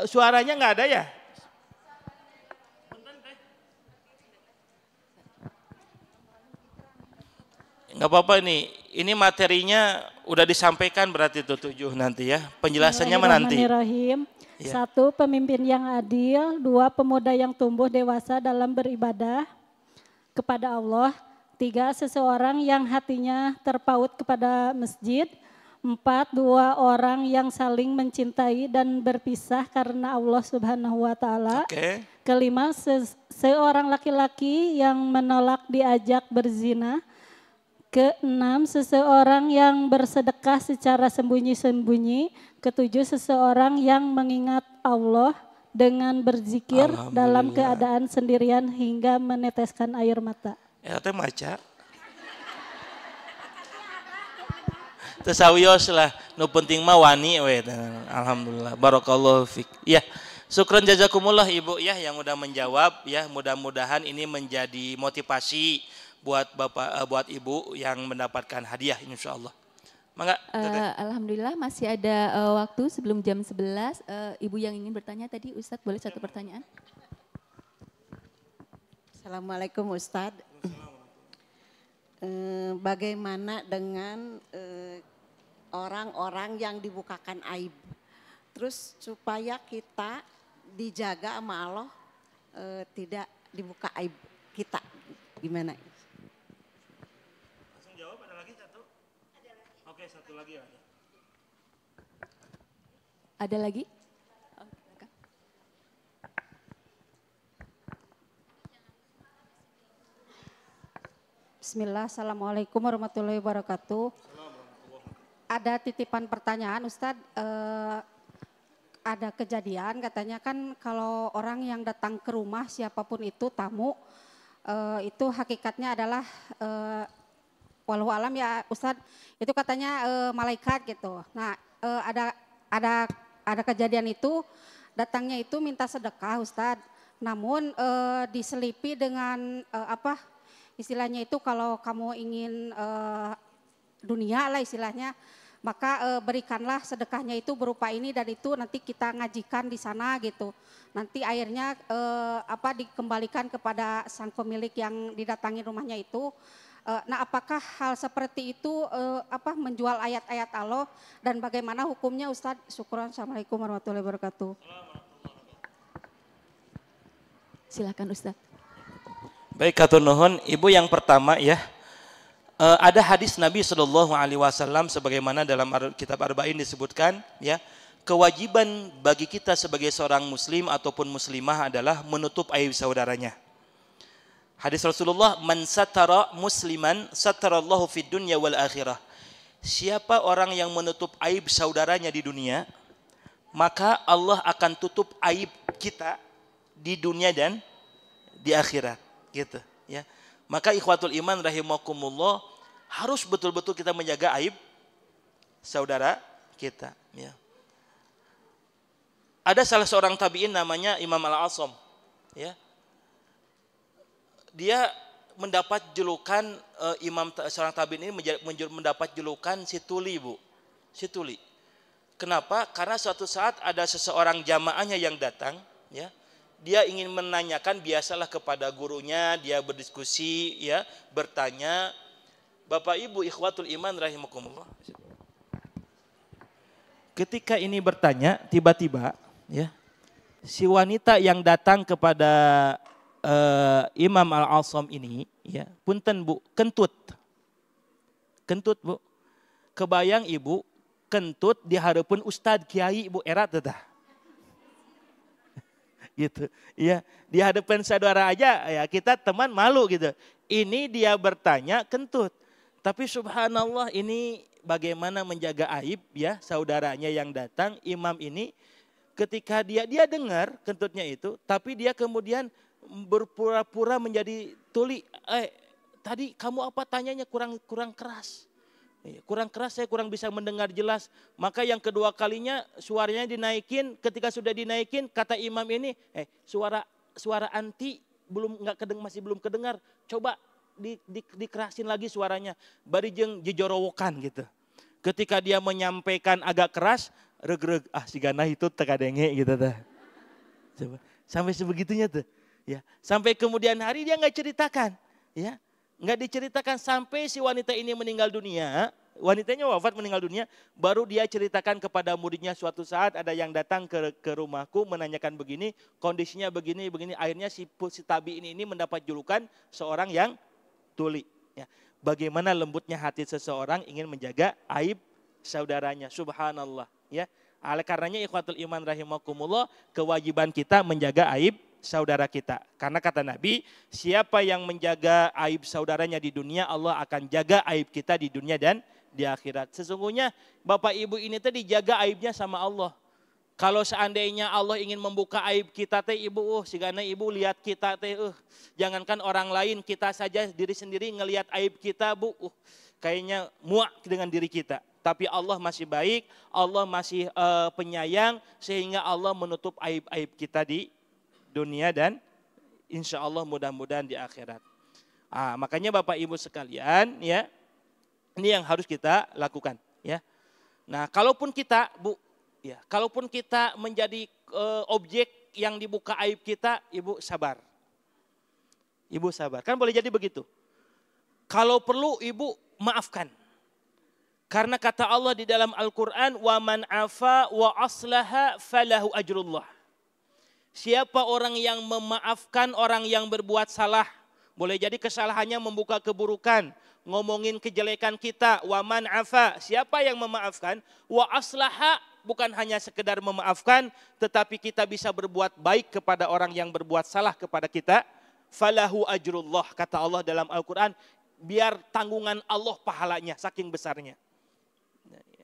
Suaranya nggak ada ya? Nggak apa-apa nih, ini materinya udah disampaikan berarti itu 7 nanti ya. Penjelasannya mana nanti? Ya. 1. Pemimpin yang adil. 2. Pemuda yang tumbuh dewasa dalam beribadah kepada Allah. 3. Seseorang yang hatinya terpaut kepada masjid. 4. 2 orang yang saling mencintai dan berpisah karena Allah Subhanahu wa Ta'ala. Okay. Kelima, seorang laki-laki yang menolak diajak berzina. Keenam, seseorang yang bersedekah secara sembunyi-sembunyi. Ketujuh, seseorang yang mengingat Allah dengan berzikir dalam keadaan sendirian hingga meneteskan air mata. Ya teh maca. Tesawios lah, nu penting mah wani we. Alhamdulillah, barakallahu fik. Ya, syukran jazakumullah Ibu ya yang udah menjawab ya. Mudah-mudahan ini menjadi motivasi buat Bapak, buat Ibu yang mendapatkan hadiah insyaallah. Mangga. Alhamdulillah masih ada waktu sebelum jam 11. Ibu yang ingin bertanya tadi Ustadz boleh satu pertanyaan? Assalamualaikum Ustadz. Bagaimana dengan orang-orang yang dibukakan aib? Terus supaya kita dijaga sama Allah tidak dibuka aib kita. Gimana? Satu lagi ya. Ada lagi? Bismillah, Assalamualaikum warahmatullahi wabarakatuh. Ada titipan pertanyaan Ustadz, ada kejadian katanya kan kalau orang yang datang ke rumah siapapun itu tamu, itu hakikatnya adalah walau alam ya Ustadz, itu katanya malaikat gitu. Nah ada kejadian itu datangnya itu minta sedekah Ustadz. Namun diselipi dengan istilahnya itu kalau kamu ingin dunia lah istilahnya, maka berikanlah sedekahnya itu berupa ini dan itu nanti kita ngajikan di sana gitu. Nanti akhirnya dikembalikan kepada sang pemilik yang didatangi rumahnya itu. Nah, apakah hal seperti itu menjual ayat-ayat Allah dan bagaimana hukumnya Ustadz? Syukran. Assalamualaikum warahmatullahi wabarakatuh. Silakan Ustadz. Baik, hatur nuhun. Ibu yang pertama ya, ada hadis Nabi SAW sebagaimana dalam kitab Arba'in disebutkan ya, kewajiban bagi kita sebagai seorang muslim ataupun muslimah adalah menutup aib saudaranya. Hadis Rasulullah, man satara musliman satarallahu fid dunya wal akhirah. Siapa orang yang menutup aib saudaranya di dunia, maka Allah akan tutup aib kita di dunia dan di akhirat, gitu ya. Maka ikhwatul iman rahimakumullah, harus betul-betul kita menjaga aib saudara kita, ya. Ada salah seorang tabi'in namanya Imam Al-Asam, ya. Dia mendapat julukan seorang tabi'in ini mendapat julukan si tuli, Bu. Si tuli. Kenapa? Karena suatu saat ada seseorang jamaahnya yang datang, ya. dia ingin menanyakan, biasalah kepada gurunya, dia berdiskusi, ya, bertanya. Bapak Ibu ikhwatul iman rahimakumullah. Ketika ini bertanya, tiba-tiba ya, si wanita yang datang kepada Imam Al-Asam ini, ya, punten Bu, kentut. Kentut Bu. Kebayang Ibu, kentut di harapan Ustadz Kiai Bu erat tetah. Gitu. Ya, di hadapan saudara aja ya kita teman malu gitu. Ini dia bertanya kentut. Tapi subhanallah ini bagaimana menjaga aib ya saudaranya yang datang, imam ini ketika dia dengar kentutnya itu, tapi dia kemudian berpura-pura menjadi tuli. Tadi kamu apa tanyanya kurang keras. Kurang keras, saya kurang bisa mendengar jelas. Maka yang kedua kalinya suaranya dinaikin. Ketika sudah dinaikin, kata imam ini, suara anti masih belum kedengar. Coba dikerasin lagi suaranya. Barijeng jejorowokan gitu. Ketika dia menyampaikan agak keras, reg-reg, si gana itu tekadenge gitu dah. Coba sampai sebegitunya tuh. Ya, sampai kemudian hari dia nggak ceritakan, ya. Nggak diceritakan sampai si wanita ini meninggal dunia, wanitanya wafat meninggal dunia, baru dia ceritakan kepada muridnya suatu saat ada yang datang ke rumahku menanyakan begini, kondisinya begini, akhirnya si tabi ini mendapat julukan seorang yang tuli. Ya. Bagaimana lembutnya hati seseorang ingin menjaga aib saudaranya, subhanallah. Ya. Oleh karenanya ikhwatul iman rahimakumullah, kewajiban kita menjaga aib saudara kita. Karena kata Nabi, siapa yang menjaga aib saudaranya di dunia, Allah akan jaga aib kita di dunia dan di akhirat. Sesungguhnya Bapak Ibu ini tadi dijaga aibnya sama Allah. Kalau seandainya Allah ingin membuka aib kita teh Ibu, sigana Ibu lihat kita teh, jangankan orang lain, kita saja diri sendiri ngelihat aib kita Bu, kayaknya muak dengan diri kita. Tapi Allah masih baik, Allah masih penyayang, sehingga Allah menutup aib-aib kita di dunia dan insya Allah mudah-mudahan di akhirat. Makanya Bapak Ibu sekalian ya, ini yang harus kita lakukan ya. Nah, kalaupun kita Bu, ya, kalaupun kita menjadi objek yang dibuka aib kita, Ibu sabar. Ibu sabar. Kan boleh jadi begitu. Kalau perlu Ibu maafkan. Karena kata Allah di dalam Al-Qur'an, "Wa man afa wa aslaha falahu ajrullah." Siapa orang yang memaafkan orang yang berbuat salah. Boleh jadi kesalahannya membuka keburukan. Ngomongin kejelekan kita. Wa man afa. Siapa yang memaafkan. Wa aslaha. Bukan hanya sekedar memaafkan. Tetapi kita bisa berbuat baik kepada orang yang berbuat salah kepada kita. Falahu ajrullah. Kata Allah dalam Al-Quran. Biar tanggungan Allah pahalanya. Saking besarnya.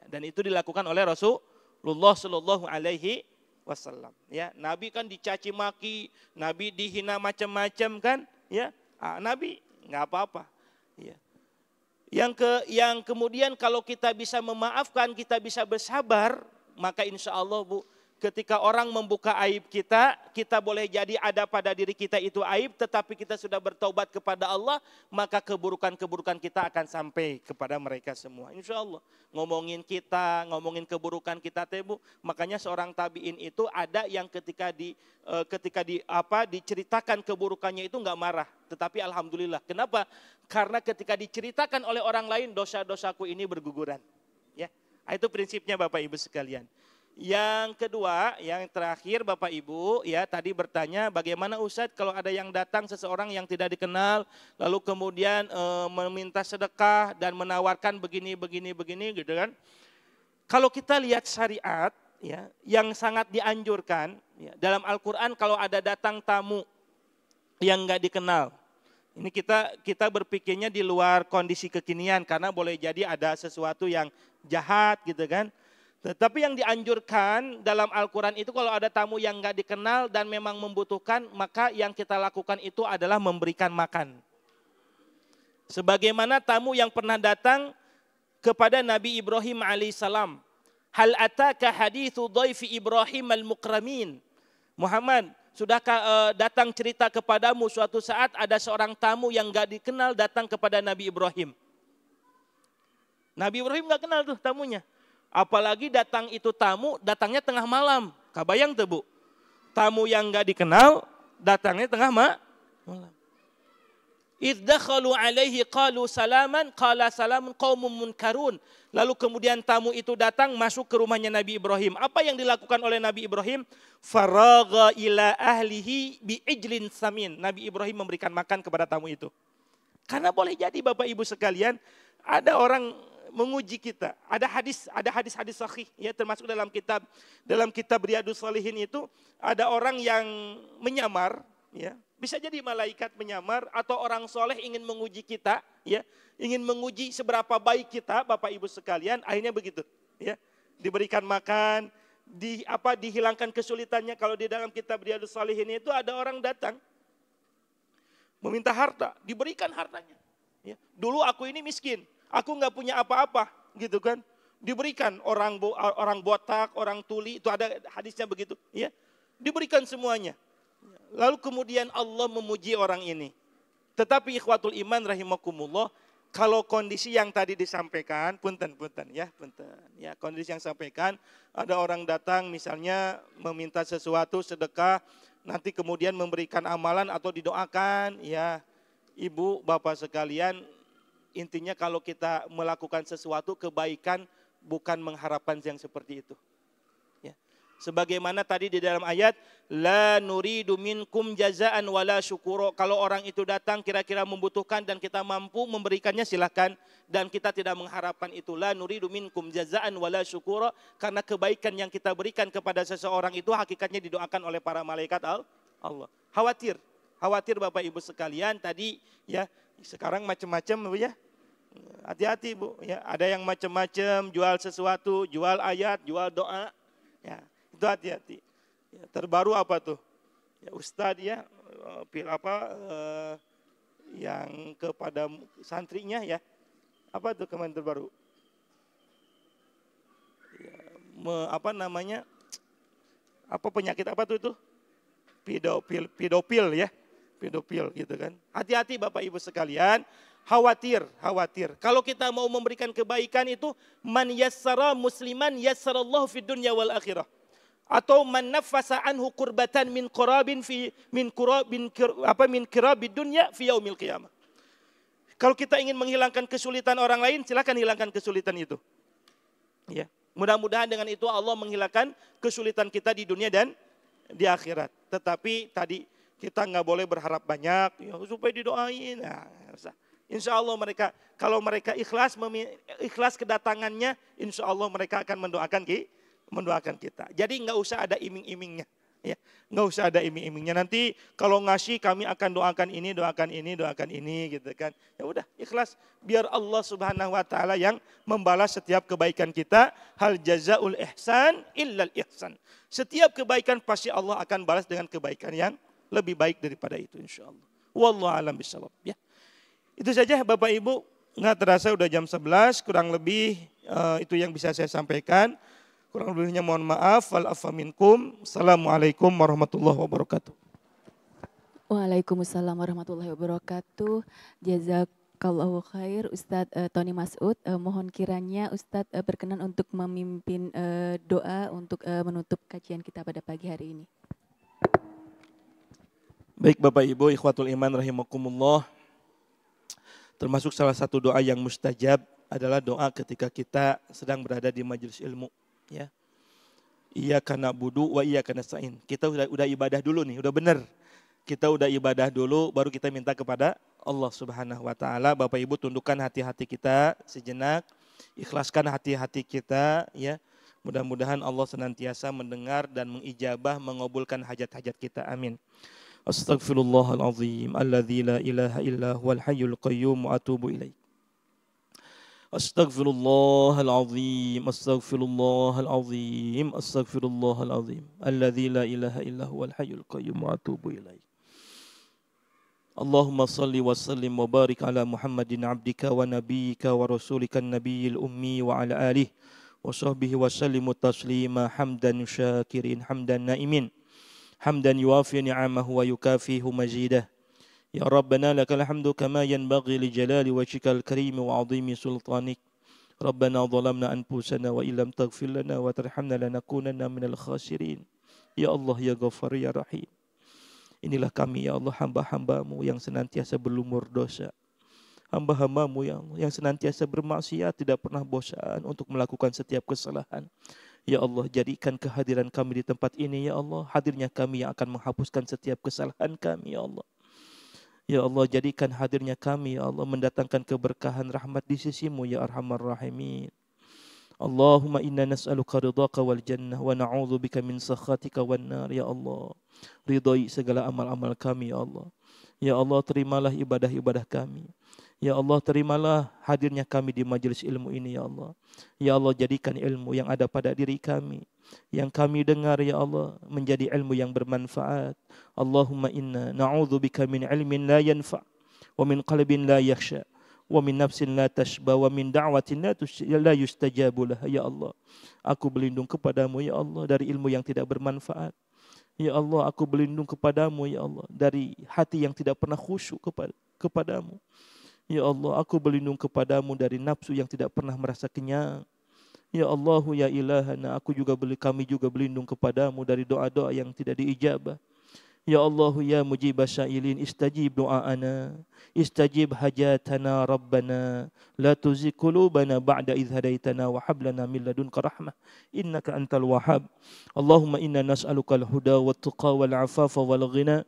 Dan itu dilakukan oleh Rasulullah Sallallahu Alaihi Wasallam. Ya, Nabi kan dicaci maki, Nabi dihina macam-macam kan, ya. Nabi nggak apa-apa. Ya. Yang kemudian kalau kita bisa memaafkan, kita bisa bersabar, maka insya Allah Bu, ketika orang membuka aib kita, kita boleh jadi ada pada diri kita itu aib, tetapi kita sudah bertaubat kepada Allah, maka keburukan-keburukan kita akan sampai kepada mereka semua. Insya Allah. Ngomongin kita, ngomongin keburukan kita Bu, makanya seorang tabiin itu ada yang ketika diceritakan keburukannya itu nggak marah, tetapi alhamdulillah. Kenapa? Karena ketika diceritakan oleh orang lain, dosa-dosaku ini berguguran. Ya, itu prinsipnya Bapak Ibu sekalian. Yang kedua, yang terakhir Bapak Ibu, ya tadi bertanya bagaimana Ustadz kalau ada yang datang seseorang yang tidak dikenal, lalu kemudian meminta sedekah dan menawarkan begini gitu kan. Kalau kita lihat syariat ya, yang sangat dianjurkan ya, dalam Al-Quran kalau ada datang tamu yang nggak dikenal. Ini kita berpikirnya di luar kondisi kekinian karena boleh jadi ada sesuatu yang jahat gitu kan. Tetapi yang dianjurkan dalam Al-Quran itu kalau ada tamu yang nggak dikenal dan memang membutuhkan, maka yang kita lakukan itu adalah memberikan makan. Sebagaimana tamu yang pernah datang kepada Nabi Ibrahim alaihissalam. Hal ataka hadithu dhaifi Ibrahim al-mukramin. Muhammad, sudahkah datang cerita kepadamu suatu saat ada seorang tamu yang nggak dikenal datang kepada Nabi Ibrahim. Nabi Ibrahim nggak kenal tuh tamunya. Apalagi datang itu tamu, datangnya tengah malam. Kabayang tuh Bu. Tamu yang nggak dikenal datangnya tengah malam. Idh dakhalu alaihi qalu salaman qala salamun qaumun munkarun. Lalu kemudian tamu itu datang masuk ke rumahnya Nabi Ibrahim. Apa yang dilakukan oleh Nabi Ibrahim? Faragha ila ahlihi bi'ijlin samin. Nabi Ibrahim memberikan makan kepada tamu itu. Karena boleh jadi Bapak Ibu sekalian, ada orang menguji kita. Ada hadis-hadis sahih ya, termasuk dalam kitab Riyadhus Shalihin itu ada orang yang menyamar ya. Bisa jadi malaikat menyamar atau orang soleh ingin menguji kita, ya, ingin menguji seberapa baik kita, Bapak Ibu sekalian, akhirnya begitu, ya, diberikan makan, dihilangkan kesulitannya. Kalau di dalam kitab Riyadhus Shalihin itu ada orang datang meminta harta, diberikan hartanya. Ya. Dulu aku ini miskin, aku nggak punya apa-apa, gitu kan? Diberikan orang botak, orang tuli, itu ada hadisnya begitu, ya, diberikan semuanya. Lalu kemudian Allah memuji orang ini. Tetapi ikhwatul iman rahimakumullah, kalau kondisi yang tadi disampaikan, punten ya, kondisi yang sampaikan, ada orang datang misalnya meminta sesuatu sedekah, nanti kemudian memberikan amalan atau didoakan, ya, ibu, bapak sekalian, intinya kalau kita melakukan sesuatu kebaikan bukan mengharapkan yang seperti itu. Sebagaimana tadi di dalam ayat, la nuridu minkum jazaan wala syukuro. Kalau orang itu datang kira-kira membutuhkan dan kita mampu memberikannya silahkan. Dan kita tidak mengharapkan itu. La nuridu minkum jazaan wala syukuro. Karena kebaikan yang kita berikan kepada seseorang itu hakikatnya didoakan oleh para malaikat Allah. Khawatir Bapak Ibu sekalian tadi ya, sekarang macam-macam ya. Hati-hati Bu, ya, ada yang macam-macam, jual sesuatu, jual ayat, jual doa. Ya. Itu hati-hati. Ya, terbaru apa tuh? Ya, Ustadz ya, yang kepada santrinya ya. Apa tuh kemarin terbaru? Ya, apa penyakit apa tuh itu? Pedofil ya. Pedofil gitu kan. Hati-hati Bapak Ibu sekalian. Khawatir. Kalau kita mau memberikan kebaikan itu, man yassara musliman yassarallahu fid dunya wal akhirah. Atau man nafasa anhu kurbatan min kirabid dunya fi yaumil qiyamah. Kalau kita ingin menghilangkan kesulitan orang lain, silakan hilangkan kesulitan itu. Ya, mudah-mudahan dengan itu Allah menghilangkan kesulitan kita di dunia dan di akhirat. Tetapi tadi kita nggak boleh berharap banyak ya, supaya didoain. Nah, insya Allah kalau mereka ikhlas kedatangannya, insya Allah mereka akan mendoakan kita. Jadi nggak usah ada iming-imingnya, ya, nggak usah ada iming-imingnya. Nanti kalau ngasih kami akan doakan ini, gitu kan? Ya udah ikhlas, biar Allah Subhanahu Wa Taala yang membalas setiap kebaikan kita. Hal jazaul ihsan illal ihsan. Setiap kebaikan pasti Allah akan balas dengan kebaikan yang lebih baik daripada itu, insya Allah. Wallahu a'lam bishawab. Ya, itu saja Bapak Ibu. Nggak terasa udah jam 11, kurang lebih itu yang bisa saya sampaikan. Kurang lebihnya mohon maaf. Wal afa minkum. Assalamualaikum warahmatullahi wabarakatuh. Waalaikumsalam warahmatullahi wabarakatuh. Jazakallahu khair Ustadz Tony Mas'ud. Mohon kiranya Ustadz berkenan untuk memimpin doa untuk menutup kajian kita pada pagi hari ini. Baik Bapak Ibu, ikhwatul iman rahimakumullah. Termasuk salah satu doa yang mustajab adalah doa ketika kita sedang berada di majelis ilmu. Ya, iyyaka na'budu wa iyyaka nasta'in. Kita udah ibadah dulu nih, udah benar. Kita udah ibadah dulu, baru kita minta kepada Allah Subhanahu Wa Taala. Bapak Ibu tundukkan hati-hati kita sejenak, ikhlaskan hati-hati kita, ya. Mudah-mudahan Allah senantiasa mendengar dan mengijabah, mengabulkan hajat-hajat kita. Amin. Astaghfirullahalazim, alladzi la ilaha illa huwal hayyul qayyum wa atubu ilaih. Astaghfirullahalazim, astaghfirullahalazim, astaghfirullahalazim. Alladzi la ilaha illa huwal hayyul qayyum wa atubu ilaih. Allahumma salli wa sallim wa barik ala Muhammadin abdika wa nabiyyika wa rasulika an-nabiyil ummi wa ala alihi wa sahbihi wa sallimu taslima hamdan syakirin hamdan naimin hamdan yuwafi ni'amahu wa yukafihu mazidah. Ya Rabbana lakal hamdu kama yanbaghi li jalali wajhikal karim wa 'azimi sultanik. Rabbana zalamna anfusana wa illam taghfir lana wa tarhamna lanakunanna minal khasirin. Ya Allah, ya Ghafar, ya Rahim. Inilah kami ya Allah, hamba-hambamu yang senantiasa berlumur dosa. Hamba-hambamu ya Allah, yang senantiasa bermaksiat, tidak pernah bosan untuk melakukan setiap kesalahan. Ya Allah, jadikan kehadiran kami di tempat ini ya Allah, hadirnya kami yang akan menghapuskan setiap kesalahan kami ya Allah. Ya Allah, jadikan hadirnya kami ya Allah mendatangkan keberkahan rahmat di sisimu ya Arhamar Rahimin. Allahumma inna nas'aluka ridhaka wal jannah wa na'udzubika min sakhatika wan nar ya Allah. Ridhai segala amal-amal kami ya Allah. Ya Allah, terimalah ibadah-ibadah kami. Ya Allah, terimalah hadirnya kami di majelis ilmu ini ya Allah. Ya Allah, jadikan ilmu yang ada pada diri kami, yang kami dengar ya Allah, menjadi ilmu yang bermanfaat. Allahumma inna na'udzubika min ilmin la yanfa' wa min qalbin la yakhsha wa min nafsin la tashba wa min da'watin la yustajabu laha ya Allah. Aku berlindung kepadamu ya Allah dari ilmu yang tidak bermanfaat. Ya Allah, aku berlindung kepadamu ya Allah dari hati yang tidak pernah khusyuk kepadamu. Ya Allah, aku berlindung kepadamu dari nafsu yang tidak pernah merasa kenyang. Ya Allah, ya Ilahana, kami juga berlindung kepadamu dari doa-doa yang tidak diijabah. Ya Allah, ya mujibas syailin, istajib doa'ana, istajib hajatana Rabbana, la tuzigh qulubana ba'da idh hadaitana wa hab lana min ladunka rahmah, innaka antal wahhab. Allahumma inna nas'aluka al-huda wat-tuqa wal-'afafa wal-ghina.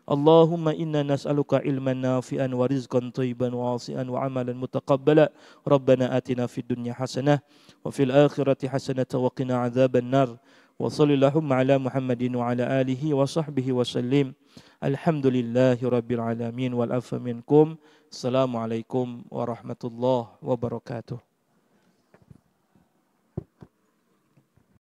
Allahumma inna nas'aluka ilman nafi'an wa rizqan thayyiban wa 'asian wa 'amalan mutaqabbala. Rabbana atina fid dunya hasanah wa fil akhirati hasanatan wa qina 'adzaban nar. Wa sallallahu ala Muhammadin wa ala alihi wa sahbihi wa sallim. Alhamdulillahi rabbil alamin wal afa minkum. Assalamualaikum warahmatullahi wabarakatuh.